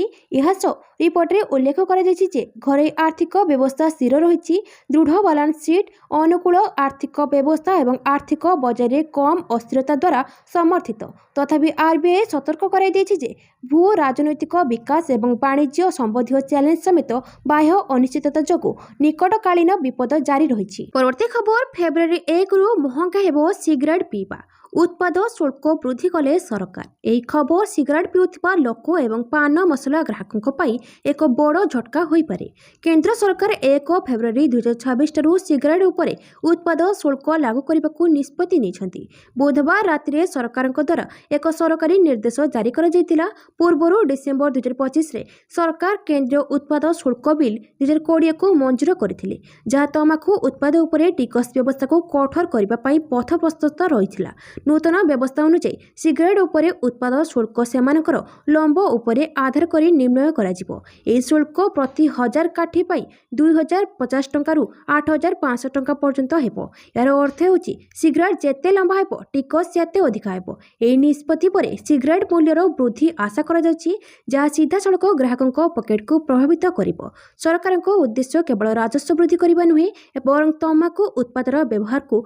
ଏହା ସହ ରିପୋର୍ଟରେ ଉଲ୍ଲେଖ କରାଯାଇଛି ଯେ ଘରୋଇ ଆର୍ଥିକ ବ୍ୟବସ୍ଥା ସ୍ଥିର ରହିଛି। ଦୃଢ଼ ବାଲାନ୍ସ ସିଟ୍, ଅନୁକୂଳ ଆର୍ଥିକ ବ୍ୟବସ୍ଥା ଏବଂ ଆର୍ଥିକ ବଜାରରେ କମ୍ ଅସ୍ଥିରତା ଦ୍ୱାରା ସମର୍ଥିତ। ତଥାପି RBI ସତର୍କ କରାଇଦେଇଛି ଯେ ଭୂ ରାଜନୈତିକ ବିକାଶ ଏବଂ ବାଣିଜ୍ୟ ସମ୍ବନ୍ଧୀୟ ଚ୍ୟାଲେଞ୍ଜ ସମେତ ବାହ୍ୟ ଅନିଶ୍ଚିତତା ଯୋଗୁଁ ନିକଟକାଳୀନ ବିପଦ ଜାରି ରହିଛି। ପରବର୍ତ୍ତୀ ଖବର, ଫେବୃଆରୀ 1ରୁ ମହଙ୍ଗା ହେବ ସିଗାରେଟ୍ ପିଇବା। ଉତ୍ପାଦ ଶୁଳ୍କ ବୃଦ୍ଧି କଲେ ସରକାର। ଏହି ଖବର ସିଗାରେଟ୍ ପିଉଥିବା ଲୋକ ଏବଂ ପାନ ମସଲା ଗ୍ରାହକଙ୍କ ପାଇଁ ଏକ ବଡ଼ ଝଟକା ହୋଇପାରେ। କେନ୍ଦ୍ର ସରକାର 1 ଫେବୃଆରୀ 2026 ଠାରୁ ସିଗାରେଟ୍ ଉପରେ ଉତ୍ପାଦ ଶୁଳ୍କ ଲାଗୁ କରିବାକୁ ନିଷ୍ପତ୍ତି ନେଇଛନ୍ତି। ବୁଧବାର ରାତିରେ ସରକାରଙ୍କ ଦ୍ୱାରା ଏକ ସରକାରୀ ନିର୍ଦ୍ଦେଶ ଜାରି କରାଯାଇଥିଲା। ପୂର୍ବରୁ ଡିସେମ୍ବର 2025ରେ ସରକାର କେନ୍ଦ୍ରୀୟ ଉତ୍ପାଦ ଶୁଳ୍କ ବିଲ୍ 2020କୁ ମଞ୍ଜୁର କରିଥିଲେ, ଯାହା ତମାଖୁ ଉତ୍ପାଦ ଉପରେ ଟିକସ ବ୍ୟବସ୍ଥାକୁ କଠୋର କରିବା ପାଇଁ ପଥ ପ୍ରସ୍ତୁତ ରହିଥିଲା। ନୂତନ ବ୍ୟବସ୍ଥା ଅନୁଯାୟୀ ସିଗାରେଟ୍ ଉପରେ ଉତ୍ପାଦ ଶୁଳ୍କ ସେମାନଙ୍କର ଲମ୍ବ ଉପରେ ଆଧାର କରି ନିର୍ଣ୍ଣୟ କରାଯିବ। ଏହି ଶୁଳ୍କ ପ୍ରତି 1000 କାଠି ପାଇଁ 2050 ଟଙ୍କାରୁ 8500 ଟଙ୍କା ପର୍ଯ୍ୟନ୍ତ ହେବ। ଏହାର ଅର୍ଥ ହେଉଛି ସିଗାରେଟ୍ ଯେତେ ଲମ୍ବା ହେବ ଟିକସ ସେତେ ଅଧିକ ହେବ। ଏହି ନିଷ୍ପତ୍ତି ପରେ ସିଗାରେଟ୍ ମୂଲ୍ୟର ବୃଦ୍ଧି ଆଶା କରାଯାଉଛି, ଯାହା ସିଧାସଳଖ ଗ୍ରାହକଙ୍କ ପକେଟକୁ ପ୍ରଭାବିତ କରିବ। ସରକାରଙ୍କ ଉଦ୍ଦେଶ୍ୟ କେବଳ ରାଜସ୍ୱ ବୃଦ୍ଧି କରିବା ନୁହେଁ, ବରଂ ତମାଖୁ ଉତ୍ପାଦର ବ୍ୟବହାରକୁ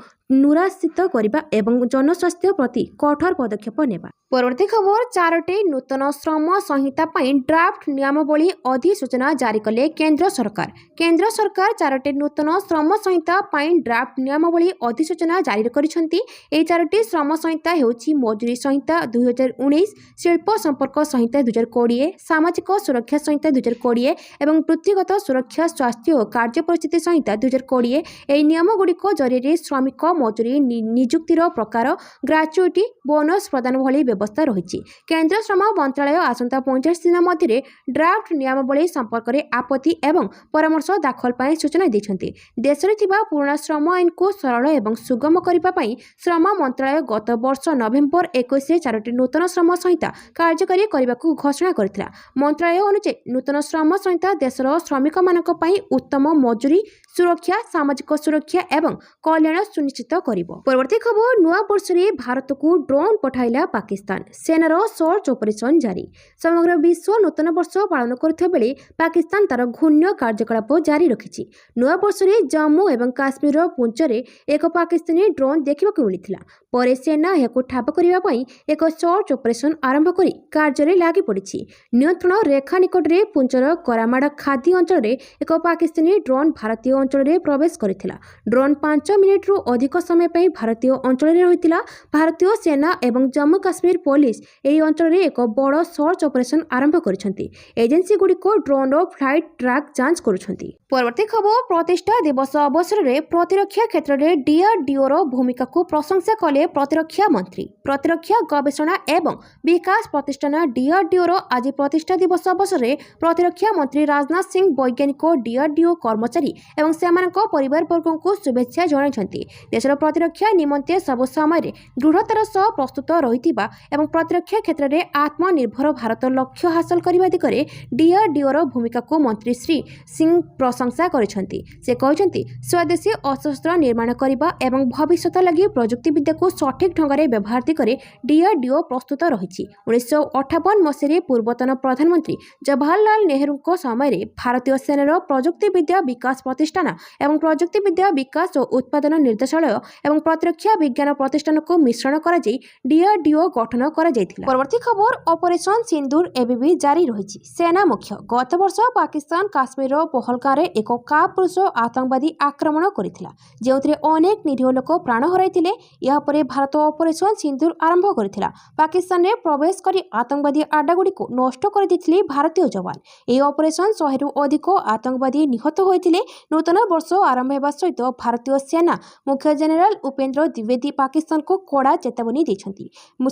ନିରୁତ୍ସାହିତ କରିବା ଏବଂ ଜନସ୍ୱାସ୍ଥ୍ୟ ପ୍ରତି କଠୋର ପଦକ୍ଷେପ ନେବା। ପରବର୍ତ୍ତୀ ଖବର ଚାରୋଟି ନୂତନ ଶ୍ରମ ସଂହିତା ପାଇଁ ଡ୍ରାଫ୍ଟ ନିୟମାବଳୀ ଅଧିସୂଚନା ଜାରି କଲେ କେନ୍ଦ୍ର ସରକାର। କେନ୍ଦ୍ର ସରକାର ଚାରୋଟି ନୂତନ ଶ୍ରମ ସଂହିତା ପାଇଁ ଡ୍ରାଫ୍ଟ ନିୟମାବଳୀ ଅଧିସୂଚନା ଜାରି କରିଛନ୍ତି। ଏହି ଚାରୋଟି ଶ୍ରମ ସଂହିତା ହେଉଛି ମଜୁରୀ ସଂହିତା 2019, ଶିଳ୍ପ ସମ୍ପର୍କ ସଂହିତା 2020, ସାମାଜିକ ସୁରକ୍ଷା ସଂହିତା 2020 ଏବଂ ବୃତ୍ତିଗତ ସୁରକ୍ଷା ସ୍ୱାସ୍ଥ୍ୟ ଓ କାର୍ଯ୍ୟ ପରିସ୍ଥିତି ସଂହିତା 2020। ଏହି ନିୟମଗୁଡ଼ିକ ଜରିଆରେ ଶ୍ରମିକ ମଜୁରୀ ନିଯୁକ୍ତିର ପ୍ରକାର, ଗ୍ରାଚ୍ୟୁଇଟି, ବୋନସ୍ ପ୍ରଦାନ ଭଳି ବ୍ୟବସ୍ଥା ରହିଛି। କେନ୍ଦ୍ର ଶ୍ରମ ମନ୍ତ୍ରାଳୟ ଆସନ୍ତା 45 ଦିନ ମଧ୍ୟରେ ଡ୍ରାଫ୍ଟ ନିୟମାବଳୀ ସମ୍ପର୍କରେ ଆପତ୍ତି ଏବଂ ପରାମର୍ଶ ଦାଖଲ ପାଇଁ ସୂଚନା ଦେଇଛନ୍ତି। ଦେଶରେ ଥିବା ପୁରୁଣା ଶ୍ରମ ଆଇନକୁ ସରଳ ଏବଂ ସୁଗମ କରିବା ପାଇଁ ଶ୍ରମ ମନ୍ତ୍ରାଳୟ ଗତ ବର୍ଷ ନଭେମ୍ବର 21ରେ ଚାରୋଟି ନୂତନ ଶ୍ରମ ସଂହିତା କାର୍ଯ୍ୟକାରୀ କରିବାକୁ ଘୋଷଣା କରିଥିଲା। ମନ୍ତ୍ରାଳୟ ଅନୁଯାୟୀ ନୂତନ ଶ୍ରମ ସଂହିତା ଦେଶର ଶ୍ରମିକମାନଙ୍କ ପାଇଁ ଉତ୍ତମ ମଜୁରୀ ସୁରକ୍ଷା, ସାମାଜିକ ସୁରକ୍ଷା ଏବଂ କଲ୍ୟାଣ ସୁନିଶ୍ଚିତ କରିବ। ପରବର୍ତ୍ତୀ ଖବର ନୂଆ ବର୍ଷରେ ଭାରତକୁ ଡ୍ରୋନ୍ ପଠାଇଲା ପାକିସ୍ତାନ, ସେନାର ସର୍ଚ୍ଚ ଅପରେସନ ଜାରି। ସମଗ୍ର ବିଶ୍ୱ ନୂତନ ବର୍ଷ ପାଳନ କରୁଥିବା ବେଳେ ପାକିସ୍ତାନ ତାର ଘୂର୍ଣ୍ଣ କାର୍ଯ୍ୟକଳାପ ଜାରି ରଖିଛି। ନୂଆ ବର୍ଷରେ ଜମ୍ମୁ ଏବଂ କାଶ୍ମୀରର ପୁଞ୍ଚରେ ଏକ ପାକିସ୍ତାନୀ ଡ୍ରୋନ୍ ଦେଖିବାକୁ ମିଳିଥିଲା। ପରେ ସେନା ଏହାକୁ ଠାବ କରିବା ପାଇଁ ଏକ ସର୍ଚ୍ଚ ଅପରେସନ ଆରମ୍ଭ କରି କାର୍ଯ୍ୟରେ ଲାଗି ପଡ଼ିଛି। ନିୟନ୍ତ୍ରଣ ରେଖା ନିକଟରେ ପୁଞ୍ଚର କରାମାଡା ଖାଦି ଅଞ୍ଚଳରେ ଏକ ପାକିସ୍ତାନୀ ଡ୍ରୋନ୍ ଭାରତୀୟ ଅଞ୍ଚଳରେ ପ୍ରବେଶ କରିଥିଲା। ଡ୍ରୋନ୍ 5 ମିନିଟ୍ରୁ ଅଧିକ ସମୟ ପାଇଁ ଭାରତୀୟ ଅଞ୍ଚଳରେ ରହିଥିଲା। ଭାରତୀୟ ସେନା ଏବଂ ଜମ୍ମୁ କାଶ୍ମୀର ପୋଲିସ ଏହି ଅଞ୍ଚଳରେ ଏକ ବଡ଼ ସର୍ଚ୍ଚ ଅପରେସନ ଆରମ୍ଭ କରିଛନ୍ତି। ଏଜେନ୍ସିଗୁଡ଼ିକ ଡ୍ରୋନ୍ର ଫ୍ଲାଇଟ୍ ଟ୍ରାକ୍ ଯାଞ୍ଚ କରୁଛନ୍ତି। ପରବର୍ତ୍ତୀ ଖବର ପ୍ରତିଷ୍ଠା ଦିବସ ଅବସରରେ ପ୍ରତିରକ୍ଷା କ୍ଷେତ୍ରରେ ଡିଆରଡିଓର ଭୂମିକାକୁ ପ୍ରଶଂସା କଲେ ପ୍ରତିରକ୍ଷା ମନ୍ତ୍ରୀ। ପ୍ରତିରକ୍ଷା ଗବେଷଣା ଏବଂ ବିକାଶ ପ୍ରତିଷ୍ଠାନ ଡିଆରଡିଓର ଆଜି ପ୍ରତିଷ୍ଠା ଦିବସ ଅବସରରେ ପ୍ରତିରକ୍ଷା ମନ୍ତ୍ରୀ ରାଜନାଥ ସିଂ ବୈଜ୍ଞାନିକ, ଡିଆରଡିଓ କର୍ମଚାରୀ ଏବଂ ସେମାନଙ୍କ ପରିବାରବର୍ଗଙ୍କୁ ଶୁଭେଚ୍ଛା ଜଣାଇଛନ୍ତି। ଦେଶର ପ୍ରତିରକ୍ଷା ନିମନ୍ତେ ସବୁ ସମୟରେ ଦୃଢ଼ତାର ସହ ପ୍ରସ୍ତୁତ ରହିଥିବା ଏବଂ ପ୍ରତିରକ୍ଷା କ୍ଷେତ୍ରରେ ଆତ୍ମନିର୍ଭର ଭାରତ ଲକ୍ଷ୍ୟ ହାସଲ କରିବା ଦିଗରେ ଡିଆରଡିଓର ଭୂମିକାକୁ ମନ୍ତ୍ରୀ ଶ୍ରୀ ସିଂ ପ୍ରଶଂସା କରିଛନ୍ତି। ସେ କହିଛନ୍ତି, ସ୍ୱଦେଶୀ ଅସ୍ତ୍ରଶସ୍ତ୍ର ନିର୍ମାଣ କରିବା ଏବଂ ଭବିଷ୍ୟତ ଲାଗି ପ୍ରଯୁକ୍ତିବିଦ୍ୟାକୁ ସଠିକ୍ ଢଙ୍ଗରେ ବ୍ୟବହାର ଦିଗରେ ଡିଆରଡିଓ ପ୍ରସ୍ତୁତ ରହିଛି। 1958 ମସିହାରେ ପୂର୍ବତନ ପ୍ରଧାନମନ୍ତ୍ରୀ ଜବାହରଲାଲ ନେହେରୁଙ୍କ ସମୟରେ ଭାରତୀୟ ସେନାର ପ୍ରଯୁକ୍ତିବିଦ୍ୟା ବିକାଶ ପ୍ରତିଷ୍ଠାନ ଏବଂ ପ୍ରଯୁକ୍ତିବିଦ୍ୟା ବିକାଶ ଓ ଉତ୍ପାଦନ ନିର୍ଦ୍ଦେଶାଳୟ ଏବଂ ପ୍ରତିରକ୍ଷା ବିଜ୍ଞାନ ପ୍ରତିଷ୍ଠାନକୁ ମିଶ୍ରଣ କରାଯାଇ ଡିଆରଡିଓ ଗଠନ କରାଯାଇଥିଲା। ପରବର୍ତ୍ତୀ ଖବର ଅପରେସନ ସିନ୍ଦୁର ଏବେ ବି ଜାରି ରହିଛି। ସେନା ମୁଖ୍ୟ ଗତବର୍ଷ ପାକିସ୍ତାନ କାଶ୍ମୀରର ପହଲଗାଁରେ ଏକ କାପୁରୁଷ ଆତଙ୍କବାଦୀ ଆକ୍ରମଣ କରିଥିଲା, ଯେଉଁଥିରେ ଅନେକ ନିରୀହ ଲୋକ ପ୍ରାଣ ହରାଇଥିଲେ। ଏହାପରେ ଭାରତ ଅପରେସନ ସିନ୍ଦୁର ଆରମ୍ଭ କରିଥିଲା। ପାକିସ୍ତାନରେ ପ୍ରବେଶ କରି ଆତଙ୍କବାଦୀ ଆଡ୍ଡାଗୁଡ଼ିକୁ ନଷ୍ଟ କରିଦେଇଥିଲେ ଭାରତୀୟ ଯବାନ। ଏହି ଅପରେସନ 100ରୁ ଅଧିକ ଆତଙ୍କବାଦୀ ନିହତ ହୋଇଥିଲେ। ନୂତନ ବର୍ଷ ଆରମ୍ଭ ହେବା ସହିତ ଭାରତୀୟ ସେନା ମୁଖ୍ୟ ଜେନେରାଲ ଉପେନ୍ଦ୍ର ଦ୍ୱିବେଦୀ ପାକିସ୍ତାନକୁ କଡ଼ା ଚେତାବନୀ ଦେଇଛନ୍ତି।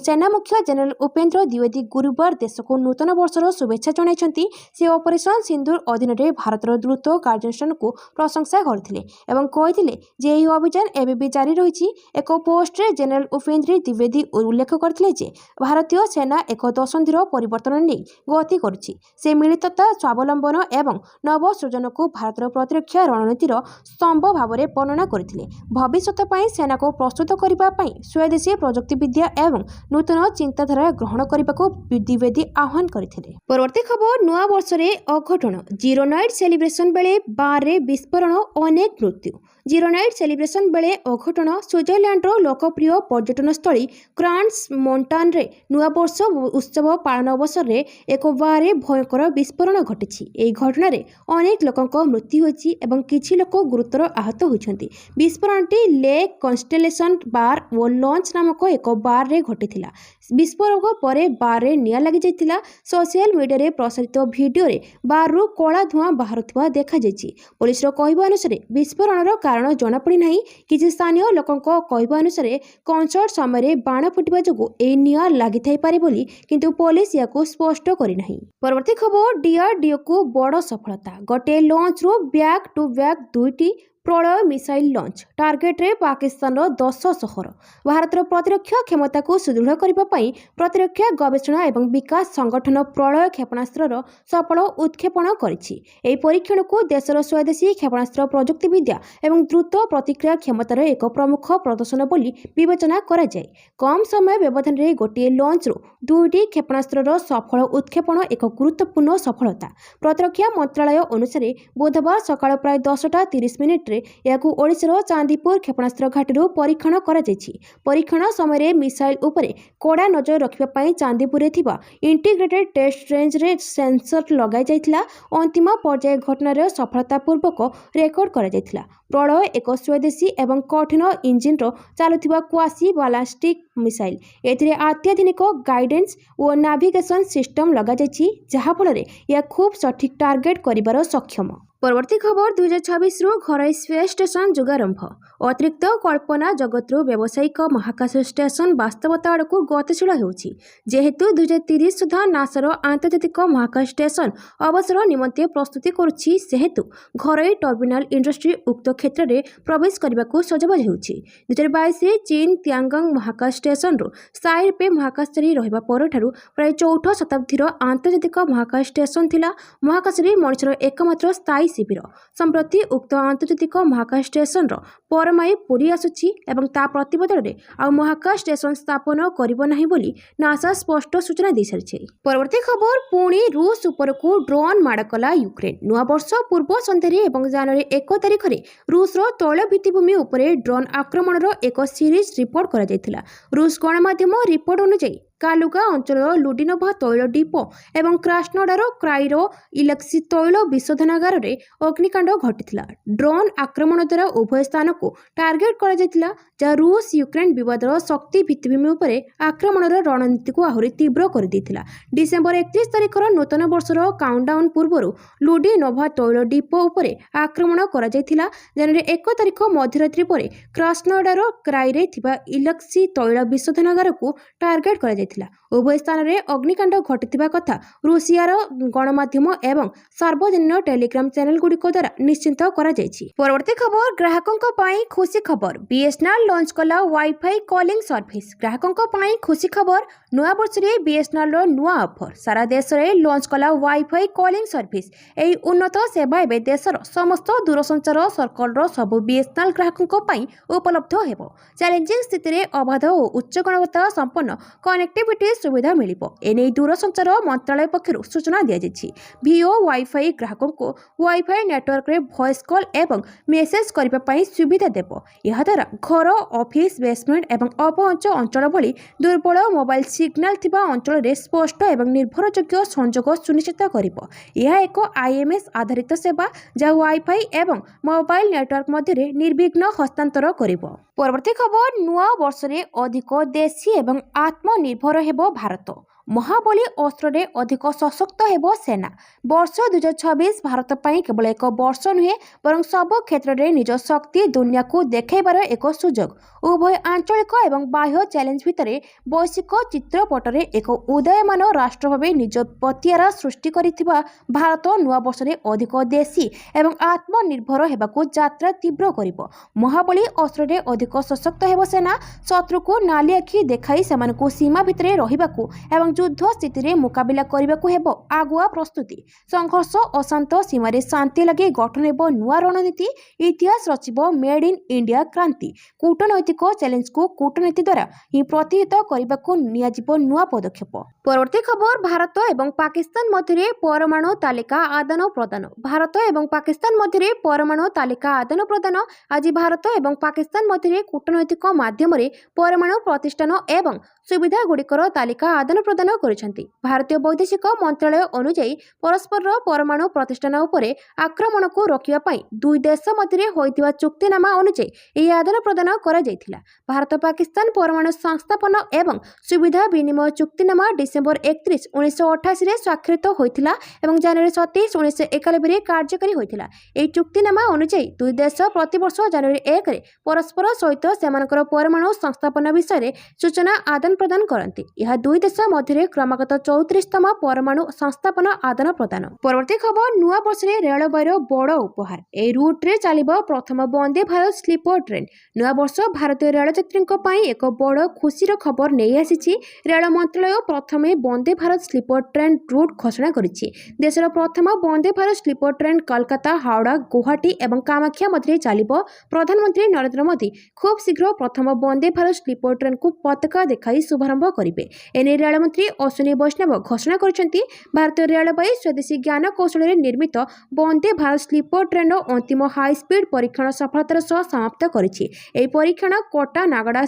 ସେନା ମୁଖ୍ୟ ଜେନେରାଲ ଉପେନ୍ଦ୍ର ଦ୍ୱିବେଦୀ ଗୁରୁବାର ଦେଶକୁ ନୂତନ ବର୍ଷର ଶୁଭେଚ୍ଛା ଜଣାଇଛନ୍ତି। ସେ ଅପରେସନ ସିନ୍ଦୁର ଅଧୀନରେ ଭାରତର ଦ୍ରୁତ କାର୍ଯ୍ୟାନୁଷ୍ଠାନକୁ ପ୍ରଶଂସା କରିଥିଲେ ଏବଂ କହିଥିଲେ ଯେ ଏହି ଅଭିଯାନ ଏବେ ବି ଜାରି ରହିଛି। ଏକ ପୋଷ୍ଟରେ ଜେନେରାଲ ଉପେନ୍ଦ୍ର ଦ୍ୱିବେଦୀ ଉଲ୍ଲେଖ କରିଥିଲେ ଯେ ଭାରତୀୟ ସେନା ଏକ ଦଶନ୍ଧିର ପରିବର୍ତ୍ତନ ନେଇ ଗତି କରୁଛି। ସେ ମିଳିତତା, ସ୍ୱାବଲମ୍ବନ ଏବଂ ନବସୃଜନକୁ ଭାରତର ପ୍ରତିରକ୍ଷା ରଣନୀତିର ସ୍ତମ୍ଭ ଭାବରେ ବର୍ଣ୍ଣନା କରିଥିଲେ। ଭବିଷ୍ୟତ ପାଇଁ ସେନାକୁ ପ୍ରସ୍ତୁତ କରିବା ପାଇଁ ସ୍ୱଦେଶୀ ପ୍ରଯୁକ୍ତିବିଦ୍ୟା ଏବଂ ନୂତନ ଚିନ୍ତାଧାରା ଗ୍ରହଣ କରିବାକୁ ଦ୍ୱିବେଦୀ ଆହ୍ୱାନ କରିଥିଲେ। ପରବର୍ତ୍ତୀ ଖବର ନୂଆ ବର୍ଷରେ ଅଘଟଣ, ଜିରୋ ନାଇଟ୍ ସେଲିବ୍ରେସନ ବେଳେ ବାରରେ ବିସ୍ଫୋରଣ, ଅନେକ ମୃତ୍ୟୁ। ଜିରୋ ନାଇଟ୍ ସେଲିବ୍ରେସନ ବେଳେ ଅଘଟଣ। ସୁଇଜରଲ୍ୟାଣ୍ଡର ଲୋକପ୍ରିୟ ପର୍ଯ୍ୟଟନସ୍ଥଳୀ କ୍ରାନ୍ସ ମଣ୍ଟାନରେ ନୂଆବର୍ଷ ଉତ୍ସବ ପାଳନ ଅବସରରେ ଏକ ବାରରେ ଭୟଙ୍କର ବିସ୍ଫୋରଣ ଘଟିଛି। ଏହି ଘଟଣାରେ ଅନେକ ଲୋକଙ୍କ ମୃତ୍ୟୁ ହୋଇଛି ଏବଂ କିଛି ଲୋକ ଗୁରୁତର ଆହତ ହୋଇଛନ୍ତି। ବିସ୍ଫୋରଣଟି ଲେକ୍ କନଷ୍ଟେଲେସନ ବାର୍ ଓ ଲଞ୍ଚ ନାମକ ଏକ ବାରରେ ଘଟିଥିଲା। ବିସ୍ଫୋରକ ପରେ ବାରରେ ନିଆଁ ଲାଗିଯାଇଥିଲା। ସୋସିଆଲ ମିଡିଆରେ ପ୍ରସାରିତ ଭିଡିଓରେ ବାରରୁ କଳା ଧୂଆଁ ବାହାରୁଥିବା ଦେଖାଯାଇଛି। ପୋଲିସର କହିବା ଅନୁସାରେ ବିସ୍ଫୋରଣର କାରଣ ଜଣାପଡ଼ିନାହିଁ। କିଛି ସ୍ଥାନୀୟ ଲୋକଙ୍କ କହିବା ଅନୁସାରେ କନସର୍ଟ ସମୟରେ ବାଣ ଫୁଟିବା ଯୋଗୁଁ ଏହି ନିଆଁ ଲାଗିଥାଇପାରେ ବୋଲି, କିନ୍ତୁ ପୋଲିସ ଏହାକୁ ସ୍ପଷ୍ଟ କରିନାହିଁ। ପରବର୍ତ୍ତୀ ଖବର ଡିଆରଡିଓକୁ ବଡ଼ ସଫଳତା, ଗୋଟିଏ ଲଞ୍ଚରୁ back to back 2ଟି Pralay missile launch. ଟାର୍ଗେଟରେ ପାକିସ୍ତାନର 10 ସହର। ଭାରତର ପ୍ରତିରକ୍ଷା କ୍ଷମତାକୁ ସୁଦୃଢ଼ କରିବା ପାଇଁ ପ୍ରତିରକ୍ଷା ଗବେଷଣା ଏବଂ ବିକାଶ ସଂଗଠନ ପ୍ରଳୟ କ୍ଷେପଣାସ୍ତ୍ରର ସଫଳ ଉତ୍କ୍ଷେପଣ କରିଛି। ଏହି ପରୀକ୍ଷଣକୁ ଦେଶର ସ୍ୱଦେଶୀ କ୍ଷେପଣାସ୍ତ୍ର ପ୍ରଯୁକ୍ତିବିଦ୍ୟା ଏବଂ ଦ୍ରୁତ ପ୍ରତିକ୍ରିୟା କ୍ଷମତାର ଏକ ପ୍ରମୁଖ ପ୍ରଦର୍ଶନ ବୋଲି ବିବେଚନା କରାଯାଏ। କମ୍ ସମୟ ବ୍ୟବଧାନରେ ଗୋଟିଏ ଲଞ୍ଚରୁ 2ଟି କ୍ଷେପଣାସ୍ତ୍ରର ସଫଳ ଉତ୍କ୍ଷେପଣ ଏକ ଗୁରୁତ୍ୱପୂର୍ଣ୍ଣ ସଫଳତା। ପ୍ରତିରକ୍ଷା ମନ୍ତ୍ରାଳୟ ଅନୁସାରେ ବୁଧବାର ସକାଳ ପ୍ରାୟ 10ଟା 30 ମିନିଟ୍ରେ ଅବସରରେ ଏହାକୁ ଓଡ଼ିଶାର ଚାନ୍ଦିପୁର କ୍ଷେପଣାସ୍ତ୍ର ଘାଟିରୁ ପରୀକ୍ଷଣ କରାଯାଇଛି। ପରୀକ୍ଷଣ ସମୟରେ ମିସାଇଲ୍ ଉପରେ କଡ଼ା ନଜର ରଖିବା ପାଇଁ ଚାନ୍ଦିପୁରରେ ଥିବା ଇଣ୍ଟିଗ୍ରେଟେଡ୍ ଟେଷ୍ଟ ରେଞ୍ଜରେ ସେନ୍ସର ଲଗାଯାଇଥିଲା। ଅନ୍ତିମ ପର୍ଯ୍ୟାୟ ଘଟଣାର ସଫଳତାପୂର୍ବକ ରେକର୍ଡ କରାଯାଇଥିଲା। ପ୍ରଳୟ ଏକ ସ୍ୱଦେଶୀ ଏବଂ କଠିନ ଇଞ୍ଜିନ୍ର ଚାଲୁଥିବା କ୍ୱାସି ବାଲାଷ୍ଟିକ୍ ମିସାଇଲ୍। ଏଥିରେ ଅତ୍ୟାଧୁନିକ ଗାଇଡେନ୍ସ ଓ ନାଭିଗେସନ୍ ସିଷ୍ଟମ ଲଗାଯାଇଛି, ଯାହାଫଳରେ ଏହା ଖୁବ୍ ସଠିକ୍ ଟାର୍ଗେଟ୍ କରିବାର ସକ୍ଷମ। ପରବର୍ତ୍ତୀ ଖବର 2026ରୁ ଘରୋଇ ସ୍ପେସ୍ ଷ୍ଟେସନ ଯୁଗାରମ୍ଭ। ଅତିରିକ୍ତ କଳ୍ପନା ଜଗତରୁ ବ୍ୟବସାୟିକ ମହାକାଶ ଷ୍ଟେସନ ବାସ୍ତବତା ଆଡ଼କୁ ଗତିଶୀଳ ହେଉଛି। ଯେହେତୁ 2030 ସୁଦ୍ଧା ନାସାର ଆନ୍ତର୍ଜାତିକ ମହାକାଶ ଷ୍ଟେସନ ଅବସର ନିମନ୍ତେ ପ୍ରସ୍ତୁତି କରୁଛି, ସେହେତୁ ଘରୋଇ ଟର୍ମିନାଲ ଇଣ୍ଡଷ୍ଟ୍ରି ଉକ୍ତ କ୍ଷେତ୍ରରେ ପ୍ରବେଶ କରିବାକୁ ସଜବାଜ ହେଉଛି। 2022ରେ ଚୀନ ତ୍ୟାଙ୍ଗଙ୍ଗ ମହାକାଶ ଷ୍ଟେସନରୁ ସ୍ଥାୟୀ ରୂପେ ମହାକାଶଚାରୀ ରହିବା ପରଠାରୁ ପ୍ରାୟ ଚୌଠ ଶତାବ୍ଦୀର ଆନ୍ତର୍ଜାତିକ ମହାକାଶ ଷ୍ଟେସନ ଥିଲା ମହାକାଶରେ ମଣିଷର ଏକମାତ୍ର ସ୍ଥାୟୀ ଶିବିର। ସମ୍ପ୍ରତି ଉକ୍ତ ଆନ୍ତର୍ଜାତିକ ମହାକାଶ ଷ୍ଟେସନର ପରମାୟୁ ପୁରୀ ଆସୁଛି ଏବଂ ତା ପ୍ରତିବଦଳରେ ଆଉ ମହାକାଶ ଷ୍ଟେସନ ସ୍ଥାପନ କରିବ ନାହିଁ ବୋଲି ନାସା ସ୍ପଷ୍ଟ ସୂଚନା ଦେଇସାରିଛି। ପରବର୍ତ୍ତୀ ଖବର ପୁଣି ରୁଷ ଉପରକୁ ଡ୍ରୋନ୍ ମାଡ଼ କଲା ୟୁକ୍ରେନ୍। ନୂଆବର୍ଷ ପୂର୍ବ ସନ୍ଧ୍ୟାରେ ଏବଂ ଜାନୁଆରୀ 1 ତାରିଖରେ ରୁଷର ତୈଳ ଭିତ୍ତିଭୂମି ଉପରେ ଡ୍ରୋନ୍ ଆକ୍ରମଣର ଏକ ସିରିଜ୍ ରିପୋର୍ଟ କରାଯାଇଥିଲା। ରୁଷ ଗଣମାଧ୍ୟମ ରିପୋର୍ଟ ଅନୁଯାୟୀ କାଲୁଗା ଅଞ୍ଚଳର ଲୁଡିନୋଭା ତୈଳ ଡିପୋ ଏବଂ କ୍ରାସ୍ନୋଡାର କ୍ରାଇରୋ ଇଲେକ୍ସି ତୈଳ ବିଶୋଧନାଗାରରେ ଅଗ୍ନିକାଣ୍ଡ ଘଟିଥିଲା। ଡ୍ରୋନ୍ ଆକ୍ରମଣ ଦ୍ୱାରା ଉଭୟ ସ୍ଥାନକୁ ଟାର୍ଗେଟ୍ କରାଯାଇଥିଲା, ଯାହା ରୁଷ ୟୁକ୍ରେନ୍ ବିବାଦର ଶକ୍ତି ଭିତ୍ତିଭୂମି ଉପରେ ଆକ୍ରମଣର ରଣନୀତିକୁ ଆହୁରି ତୀବ୍ର କରିଦେଇଥିଲା। ଡିସେମ୍ବର 31 ତାରିଖର ନୂତନ ବର୍ଷର କାଉଣ୍ଟଡାଉନ୍ ପୂର୍ବରୁ ଲୁଡିନୋଭା ତୈଳ ଡିପୋ ଉପରେ ଆକ୍ରମଣ କରାଯାଇଥିଲା। ଜାନୁଆରୀ 1 ତାରିଖ ମଧ୍ୟରାତ୍ରି ପରେ କ୍ରାସ୍ନୋଡାର କ୍ରାଇରେ ଥିବା ଇଲେକ୍ସି ତୈଳ ବିଶୋଧନାଗାରକୁ ଟାର୍ଗେଟ୍ କରାଯାଇଥିଲା। ଉଭୟ ସ୍ଥାନରେ ଅଗ୍ନିକାଣ୍ଡ ଘଟିଥିବା କଥା ରୁଷିଆର ଗଣମାଧ୍ୟମ ଏବଂ ସାର୍ବଜନୀନ ଟେଲିଗ୍ରାମ ଚ୍ୟାନେଲଗୁଡ଼ିକ ଦ୍ୱାରା ନିଶ୍ଚିତ କରାଯାଇଛି। ପରବର୍ତ୍ତୀ ଖବର ଗ୍ରାହକଙ୍କ ପାଇଁ ଖୁସି ଖବର। ବିଏସ୍ଏନ୍ଏଲ୍ ଲଞ୍ଚ କଲା ୱାଇଫାଇ କଲିଂ ସର୍ଭିସ୍। ଗ୍ରାହକଙ୍କ ପାଇଁ ଖୁସି ଖବର। ନୂଆବର୍ଷରେ ବିଏସ୍ଏନ୍ଏଲ୍ର ନୂଆ ଅଫର। ସାରା ଦେଶରେ ଲଞ୍ଚ କଲା ୱାଇଫାଇ କଲିଂ ସର୍ଭିସ୍। ଏହି ଉନ୍ନତ ସେବା ଏବେ ଦେଶର ସମସ୍ତ ଦୂରସଞ୍ଚାର ସର୍କଲର ସବୁ ବିଏସ୍ଏନ୍ଏଲ୍ ଗ୍ରାହକଙ୍କ ପାଇଁ ଉପଲବ୍ଧ ହେବ। ଚ୍ୟାଲେଞ୍ଜିଂ ସ୍ଥିତିରେ ଅବାଧ ଓ ଉଚ୍ଚ ଗୁଣବତ୍ତା ସମ୍ପନ୍ନ କନେକ୍ଟିଭିଟି ସୁବିଧା ମିଳିବ। ଏନେଇ ଦୂରସଞ୍ଚାର ମନ୍ତ୍ରାଳୟ ପକ୍ଷରୁ ସୂଚନା ଦିଆଯାଇଛି। ଭିଓ ୱାଇଫାଇ ଗ୍ରାହକଙ୍କୁ ୱାଇଫାଇ ନେଟୱାର୍କରେ ଭଏସ୍ କଲ୍ ଏବଂ ମେସେଜ କରିବା ପାଇଁ ସୁବିଧା ଦେବ। ଏହାଦ୍ୱାରା ଘର, ଅଫିସ୍, ବେସମେଣ୍ଟ ଏବଂ ଅପହଞ୍ଚ ଅଞ୍ଚଳ ଭଳି ଦୁର୍ବଳ ମୋବାଇଲ ସିଗ୍ନାଲ ଥିବା ଅଞ୍ଚଳରେ ସ୍ପଷ୍ଟ ଏବଂ ନିର୍ଭରଯୋଗ୍ୟ ସଂଯୋଗ ସୁନିଶ୍ଚିତ କରିବ। ଏହା ଏକ IMS ଆଧାରିତ ସେବା, ଯାହା ୱାଇଫାଇ ଏବଂ ମୋବାଇଲ ନେଟୱାର୍କ ମଧ୍ୟରେ ନିର୍ବିଘ୍ନ ହସ୍ତାନ୍ତର କରିବ। ପରବର୍ତ୍ତୀ ଖବର ନୂଆ ବର୍ଷରେ ଅଧିକ ଦେଶୀ ଏବଂ ଆତ୍ମନିର୍ଭର ହେବ ଭାରତ। ମହାବଳୀ ଅସ୍ତ୍ରରେ ଅଧିକ ସଶକ୍ତ ହେବ ସେନା। ବର୍ଷ 2026 ଭାରତ ପାଇଁ କେବଳ ଏକ ବର୍ଷ ନୁହେଁ, ବରଂ ସବୁ କ୍ଷେତ୍ରରେ ନିଜ ଶକ୍ତି ଦୁନିଆକୁ ଦେଖାଇବାର ଏକ ସୁଯୋଗ। ଉଭୟ ଆଞ୍ଚଳିକ ଏବଂ ବାହ୍ୟ ଚ୍ୟାଲେଞ୍ଜ ଭିତରେ ବୈଶ୍ୱିକ ଚିତ୍ରପଟରେ ଏକ ଉଦୀୟମାନ ରାଷ୍ଟ୍ର ଭାବେ ନିଜ ପତିଆରା ସୃଷ୍ଟି କରିଥିବା ଭାରତ ନୂଆବର୍ଷରେ ଅଧିକ ଦେଶୀ ଏବଂ ଆତ୍ମନିର୍ଭର ହେବାକୁ ଯାତ୍ରା ତୀବ୍ର କରିବ। ମହାବଳୀ ଅସ୍ତ୍ରରେ ଅଧିକ ସଶକ୍ତ ହେବ ସେନା। ଶତ୍ରୁକୁ ନାଲି ଆଖି ଦେଖାଇ ସେମାନଙ୍କୁ ସୀମା ଭିତରେ ରହିବାକୁ ଏବଂ ଯୁଦ୍ଧ ସ୍ଥିତିରେ ମୁକାବିଲା କରିବାକୁ ହେବ ଆଗୁଆ ପ୍ରସ୍ତୁତି। ସଂଘର୍ଷ ଅଶାନ୍ତ ସୀମାରେ ଶାନ୍ତି ଲାଗି ଗଠନ ହେବ ନୂଆ ରଣନୀତି। ଇତିହାସ ରଚିବ ମେଡ୍ ଇନ୍ ଇଣ୍ଡିଆ କ୍ରାନ୍ତି। କୂଟନୈତିକ ଚ୍ୟାଲେଞ୍ଜକୁ କୂଟନୀତି ଦ୍ୱାରା ହିଁ ପ୍ରତିହତ କରିବାକୁ ନିଆଯିବ ନୂଆ ପଦକ୍ଷେପ। ପରବର୍ତ୍ତୀ ଖବର ଭାରତ ଏବଂ ପାକିସ୍ତାନ ମଧ୍ୟରେ ପରମାଣୁ ତାଲିକା ଆଦାନ ପ୍ରଦାନ। ଭାରତ ଏବଂ ପାକିସ୍ତାନ ମଧ୍ୟରେ ପରମାଣୁ ତାଲିକା ଆଦାନ ପ୍ରଦାନ। ଆଜି ଭାରତ ଏବଂ ପାକିସ୍ତାନ ମଧ୍ୟରେ କୂଟନୈତିକ ମାଧ୍ୟମରେ ପରମାଣୁ ପ୍ରତିଷ୍ଠାନ ଏବଂ ସୁବିଧାଗୁଡ଼ିକର ତାଲିକା ଆଦାନ ପ୍ରଦାନ କରିଛନ୍ତି। ଭାରତୀୟ ବୈଦେଶିକ ମନ୍ତ୍ରାଳୟ ଅନୁଯାୟୀ ପରସ୍ପରର ପରମାଣୁ ପ୍ରତିଷ୍ଠାନ ଉପରେ ଆକ୍ରମଣକୁ ରୋକିବା ପାଇଁ ଦୁଇ ଦେଶ ମଧ୍ୟରେ ହୋଇଥିବା ଚୁକ୍ତିନାମା ଅନୁଯାୟୀ ଏହି ଆଦାନ ପ୍ରଦାନ କରାଯାଇଥିଲା। ଭାରତ ପାକିସ୍ତାନ ପରମାଣୁ ସଂସ୍ଥାପନ ଏବଂ ସୁବିଧା ବିନିମୟ ଚୁକ୍ତିନାମା ଡିସେମ୍ବର 31, 1988ରେ ସ୍ୱାକ୍ଷରିତ ହୋଇଥିଲା ଏବଂ ଜାନୁଆରୀ 27, 1991ରେ କାର୍ଯ୍ୟକାରୀ ହୋଇଥିଲା। ଏହି ଚୁକ୍ତିନାମା ଅନୁଯାୟୀ ଦୁଇ ଦେଶ ପ୍ରତିବର୍ଷ ଜାନୁଆରୀ 1ରେ ପରସ୍ପର ସହିତ ସେମାନଙ୍କର ପରମାଣୁ ସଂସ୍ଥାପନ ବିଷୟରେ ସୂଚନା ଆଦାନ ପ୍ରଦାନ କରନ୍ତି। ଏହା ଦୁଇ ଦେଶ ମଧ୍ୟରେ କ୍ରମାଗତ 34ତମ ପରମାଣୁ ସଂସ୍ଥାପନ ଆଦାନ ପ୍ରଦାନ। ପରବର୍ତ୍ତୀ ଖବର ନୂଆ ବର୍ଷରେ ରେଳବାଇର ବଡ଼ ଉପହାର। ଏହି ରୁଟ୍ରେ ଚାଲିବ ପ୍ରଥମ ବନ୍ଦେ ଭାରତ ସ୍ଲିପର ଟ୍ରେନ୍। ନୂଆବର୍ଷ ଭାରତୀୟ ରେଳଯାତ୍ରୀଙ୍କ ପାଇଁ ଏକ ବଡ଼ ଖୁସିର ଖବର ନେଇ ଆସିଛି। ରେଳ ମନ୍ତ୍ରାଳୟ ପ୍ରଥମେ Vande Bharat sleeper train route ଘୋଷଣା କରିଛି। ଦେଶର ପ୍ରଥମ ବନ୍ଦେ ଭାରତ ସ୍ଲିପର ଟ୍ରେନ୍ କୋଲକାତା, ହାଓଡ଼ା, ଗୁଆହାଟୀ ଏବଂ କାମାକ୍ଷା ମଧ୍ୟରେ ଚାଲିବ। ପ୍ରଧାନମନ୍ତ୍ରୀ ନରେନ୍ଦ୍ର ମୋଦି ଖୁବ୍ ଶୀଘ୍ର ପ୍ରଥମ ବନ୍ଦେ ଭାରତ ସ୍ଲିପର ଟ୍ରେନ୍କୁ ପତାକା ଦେଖାଇ ଶୁଭାରମ୍ଭ କରିବେ। ଏନେଇ ରେଳମନ୍ତ୍ରୀ ମନ୍ତ୍ରୀ ଅଶ୍ୱିନୀ ବୈଷ୍ଣବ ଘୋଷଣା କରିଛନ୍ତି ଭାରତୀୟ ରେଳବାଇ ସ୍ୱଦେଶୀ ଜ୍ଞାନ କୌଶଳରେ ନିର୍ମିତ ବନ୍ଦେ ଭାରତ ସ୍ଲିପର ଟ୍ରେନ୍ର ଅନ୍ତିମ ହାଇସ୍ପିଡ୍ ପରୀକ୍ଷଣ ସଫଳତାର ସହ ସମାପ୍ତ କରିଛି। ଏହି ପରୀକ୍ଷଣ କୋଟା ନାଗଡ଼ା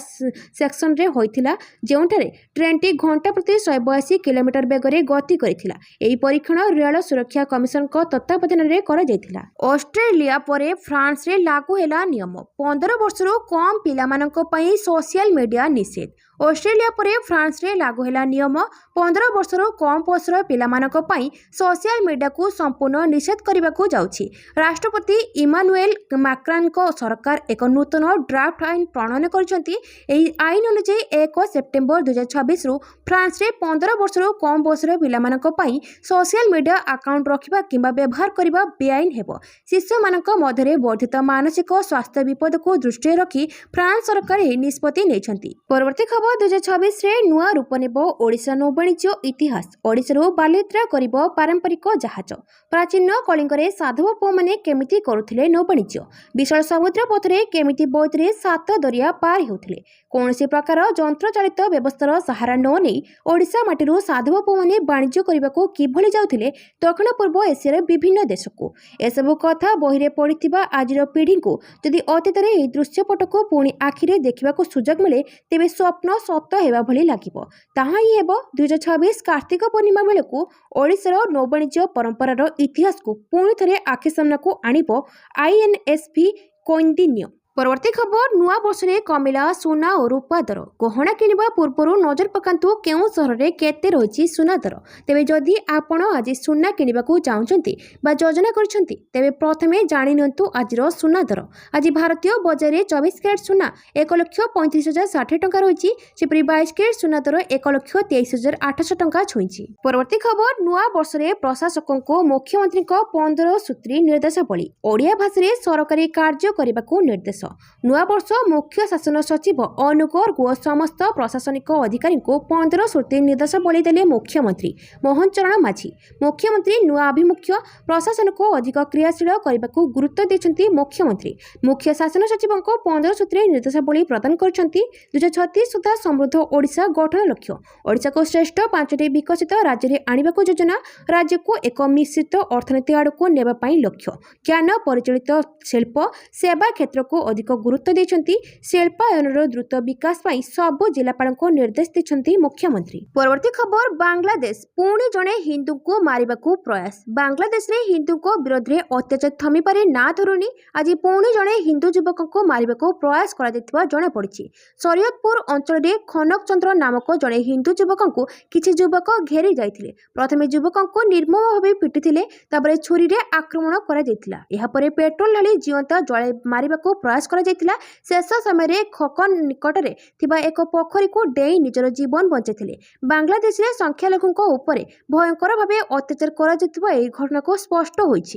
ସେକ୍ସନରେ ହୋଇଥିଲା, ଯେଉଁଠାରେ ଟ୍ରେନ୍ଟି ଘଣ୍ଟା ପ୍ରତି 182 କିଲୋମିଟର ବେଗରେ ଗତି କରିଥିଲା। ଏହି ପରୀକ୍ଷଣ ରେଳ ସୁରକ୍ଷା କମିଶନଙ୍କ ତତ୍ତ୍ୱାବଧାନରେ କରାଯାଇଥିଲା। ଅଷ୍ଟ୍ରେଲିଆ ପରେ ଫ୍ରାନ୍ସରେ ଲାଗୁ ହେଲା ନିୟମ, 15 ବର୍ଷରୁ କମ୍ ପିଲାମାନଙ୍କ ପାଇଁ ସୋସିଆଲ ମିଡିଆ ନିଷେଧ। ଅଷ୍ଟ୍ରେଲିଆ ପରେ ଫ୍ରାନ୍ସରେ ଲାଗୁ ହେଲା ନିୟମ, 15 ବର୍ଷରୁ କମ୍ ବୟସର ପିଲାମାନଙ୍କ ପାଇଁ ସୋସିଆଲ ମିଡିଆକୁ ସମ୍ପୂର୍ଣ୍ଣ ନିଷେଧ କରିବାକୁ ଯାଉଛି। ରାଷ୍ଟ୍ରପତି ଇମାନୁଏଲ ମାକ୍ରନ୍ଙ୍କ ସରକାର ଏକ ନୂତନ ଡ୍ରାଫ୍ଟ ଆଇନ ପ୍ରଣୟନ କରିଛନ୍ତି। ଏହି ଆଇନ ଅନୁଯାୟୀ 1 ସେପ୍ଟେମ୍ବର 2026ରୁ ଫ୍ରାନ୍ସରେ 15 ବର୍ଷରୁ କମ୍ ବୟସର ପିଲାମାନଙ୍କ ପାଇଁ ସୋସିଆଲ ମିଡିଆ ଆକାଉଣ୍ଟ ରଖିବା କିମ୍ବା ବ୍ୟବହାର କରିବା ବେଆଇନ ହେବ। ଶିଶୁମାନଙ୍କ ମଧ୍ୟରେ ବର୍ଦ୍ଧିତ ମାନସିକ ସ୍ୱାସ୍ଥ୍ୟ ବିପଦକୁ ଦୃଷ୍ଟିରେ ରଖି ଫ୍ରାନ୍ସ ସରକାର ଏହି ନିଷ୍ପତ୍ତି ନେଇଛନ୍ତି। ପରବର୍ତ୍ତୀ ଖବର 2026ରେ ନୂଆ ରୂପ ନେବ ଓଡ଼ିଶା ନୌବାଣିଜ୍ୟ ଇତିହାସ। ଓଡ଼ିଶାରୁ ବାଲିଯାତ୍ରା କରିବ ପାରମ୍ପରିକ ଜାହାଜ। ପ୍ରାଚୀନ କଳିଙ୍ଗରେ ସାଧବ ପୁଅମାନେ କେମିତି କରୁଥିଲେ ନୌବାଣିଜ୍ୟ? ବିଶାଳ ସମୁଦ୍ର ପଥରେ କେମିତି ବୋଇତରେ 7 ଦରିଆ ପାର ହେଉଥିଲେ? କୌଣସି ପ୍ରକାର ଯନ୍ତ୍ରଚାଳିତ ବ୍ୟବସ୍ଥାର ସାହାରା ନ ନେଇ ଓଡ଼ିଶା ମାଟିରୁ ସାଧବ ପୁଅମାନେ ବାଣିଜ୍ୟ କରିବାକୁ କିଭଳି ଯାଉଥିଲେ ଦକ୍ଷିଣ ପୂର୍ବ ଏସିଆର ବିଭିନ୍ନ ଦେଶକୁ? ଏସବୁ କଥା ବହିରେ ପଢ଼ିଥିବା ଆଜିର ପିଢ଼ିଙ୍କୁ ଯଦି ଅତୀତରେ ଏହି ଦୃଶ୍ୟପଟକୁ ପୁଣି ଆଖିରେ ଦେଖିବାକୁ ସୁଯୋଗ ମିଳେ, ତେବେ ସ୍ୱପ୍ନ ସତ ହେବା ଭଳି ଲାଗିବ। ତାହା ହିଁ ହେବ 2026 କାର୍ତ୍ତିକ ପୂର୍ଣ୍ଣିମା ବେଳକୁ ଓଡ଼ିଶାର ନୌବାଣିଜ୍ୟ ପରମ୍ପରାର ଇତିହାସକୁ ପୁଣି ଥରେ ଆଖି ସାମ୍ନାକୁ ଆଣିବ INSV କୌନ୍ଦିନ୍ୟ। ପରବର୍ତ୍ତୀ ଖବର, ନୂଆ ବର୍ଷରେ କମିଲା ସୁନା ଓ ରୂପା ଦର। ଗହଣା କିଣିବା ପୂର୍ବରୁ ନଜର ପକାନ୍ତୁ କେଉଁ ସହରରେ କେତେ ରହିଛି ସୁନା ଦର। ତେବେ ଯଦି ଆପଣ ଆଜି ସୁନା କିଣିବାକୁ ଚାହୁଁଛନ୍ତି ବା ଯୋଜନା କରିଛନ୍ତି, ତେବେ ପ୍ରଥମେ ଜାଣିନିଅନ୍ତୁ ଆଜିର ସୁନା ଦର। ଆଜି ଭାରତୀୟ ବଜାରରେ 24 କ୍ୟାରେଟ୍ ସୁନା 1,35,060 ଟଙ୍କା ରହିଛି। ସେପରି 22 କ୍ୟାରେଟ୍ ସୁନା ଦର 1,23,800 ଟଙ୍କା ଛୁଇଁଛି। ପରବର୍ତ୍ତୀ ଖବର, ନୂଆ ବର୍ଷରେ ପ୍ରଶାସକଙ୍କୁ ମୁଖ୍ୟମନ୍ତ୍ରୀଙ୍କ 15 ସୂତ୍ରୀ ନିର୍ଦ୍ଦେଶାବଳୀ। ଓଡ଼ିଆ ଭାଷାରେ ସରକାରୀ କାର୍ଯ୍ୟ କରିବାକୁ ନିର୍ଦ୍ଦେଶ। ନୂଆବର୍ଷ ମୁଖ୍ୟ ଶାସନ ସଚିବ ଅନୁପ ଗର୍ଗ ଓ ସମସ୍ତ ପ୍ରଶାସନିକ ଅଧିକାରୀଙ୍କୁ 15 ସୂତ୍ରୀ ନିର୍ଦ୍ଦେଶାବଳୀ ଦେଲେ ମୁଖ୍ୟମନ୍ତ୍ରୀ ମୋହନ ଚରଣ ମାଝୀ। ମୁଖ୍ୟମନ୍ତ୍ରୀ ନୂଆ ଆଭିମୁଖ୍ୟ ପ୍ରଶାସନକୁ ଅଧିକ କ୍ରିୟାଶୀଳ କରିବାକୁ ଗୁରୁତ୍ୱ ଦେଇଛନ୍ତି। ମୁଖ୍ୟମନ୍ତ୍ରୀ ମୁଖ୍ୟ ଶାସନ ସଚିବଙ୍କ 15 ସୂତ୍ରୀ ନିର୍ଦ୍ଦେଶାବଳୀ ପ୍ରଦାନ କରିଛନ୍ତି। 2036 ସୁଦ୍ଧା ସମୃଦ୍ଧ ଓଡ଼ିଶା ଗଠନ ଲକ୍ଷ୍ୟ। ଓଡ଼ିଶାକୁ ଶ୍ରେଷ୍ଠ 5ଟି ବିକଶିତ ରାଜ୍ୟରେ ଆଣିବାକୁ ଯୋଜନା। ରାଜ୍ୟକୁ ଏକ ମିଶ୍ରିତ ଅର୍ଥନୀତି ଆଡ଼କୁ ନେବା ପାଇଁ ଲକ୍ଷ୍ୟ। ଜ୍ଞାନ ପରିଚାଳିତ ଶିଳ୍ପ ସେବା କ୍ଷେତ୍ରକୁ ଅଧିକ ଗୁରୁତ୍ୱ ଦେଇଛନ୍ତି। ଶିଳ୍ପାୟନର ଦ୍ରୁତ ବିକାଶ ପାଇଁ ସବୁ ଜିଲ୍ଲାପାଳଙ୍କୁ ନିର୍ଦ୍ଦେଶ ଦେଇଛନ୍ତି ମୁଖ୍ୟମନ୍ତ୍ରୀ। ପରବର୍ତ୍ତୀ ଖବର, ବାଂଲାଦେଶ ପୁଣି ଜଣେ ହିନ୍ଦୁଙ୍କୁ ମାରିବାକୁ ପ୍ରୟାସ। ବାଂଲାଦେଶରେ ହିନ୍ଦୁଙ୍କ ବିରୋଧରେ ଅତ୍ୟାଚାର ଥମିବାରେ ନା ଧରୁନି। ଆଜି ପୁଣି ଜଣେ ହିନ୍ଦୁ ଯୁବକଙ୍କୁ ମାରିବାକୁ ପ୍ରୟାସ କରାଯାଇଥିବା ଜଣାପଡ଼ିଛି। ଶରିୟତପୁର ଅଞ୍ଚଳରେ ଖନକ ଚନ୍ଦ୍ର ନାମକ ଜଣେ ହିନ୍ଦୁ ଯୁବକଙ୍କୁ କିଛି ଯୁବକ ଘେରି ଯାଇଥିଲେ। ପ୍ରଥମେ ଯୁବକଙ୍କୁ ନିର୍ମମ ଭାବେ ପିଟିଥିଲେ, ତାପରେ ଛୁରୀରେ ଆକ୍ରମଣ କରାଯାଇଥିଲା। ଏହାପରେ ପେଟ୍ରୋଲ ଢାଳି ଜୀଅନ୍ତା ଜଳାଇ ମାରିବାକୁ ପ୍ରୟାସ କରାଯାଇଥିଲା। ଶେଷ ସମୟରେ ଖୋକନ ନିକଟରେ ଥିବା ଏକ ପୋଖରୀକୁ ଡେଇଁ ନିଜର ଜୀବନ ବଞ୍ଚାଇଥିଲେ। ବାଂଲାଦେଶରେ ସଂଖ୍ୟାଲଘୁଙ୍କ ଉପରେ ଭୟଙ୍କର ଭାବେ ଅତ୍ୟାଚାର କରାଯାଉଥିବା ଏହି ଘଟଣାକୁ ସ୍ପଷ୍ଟ ହୋଇଛି।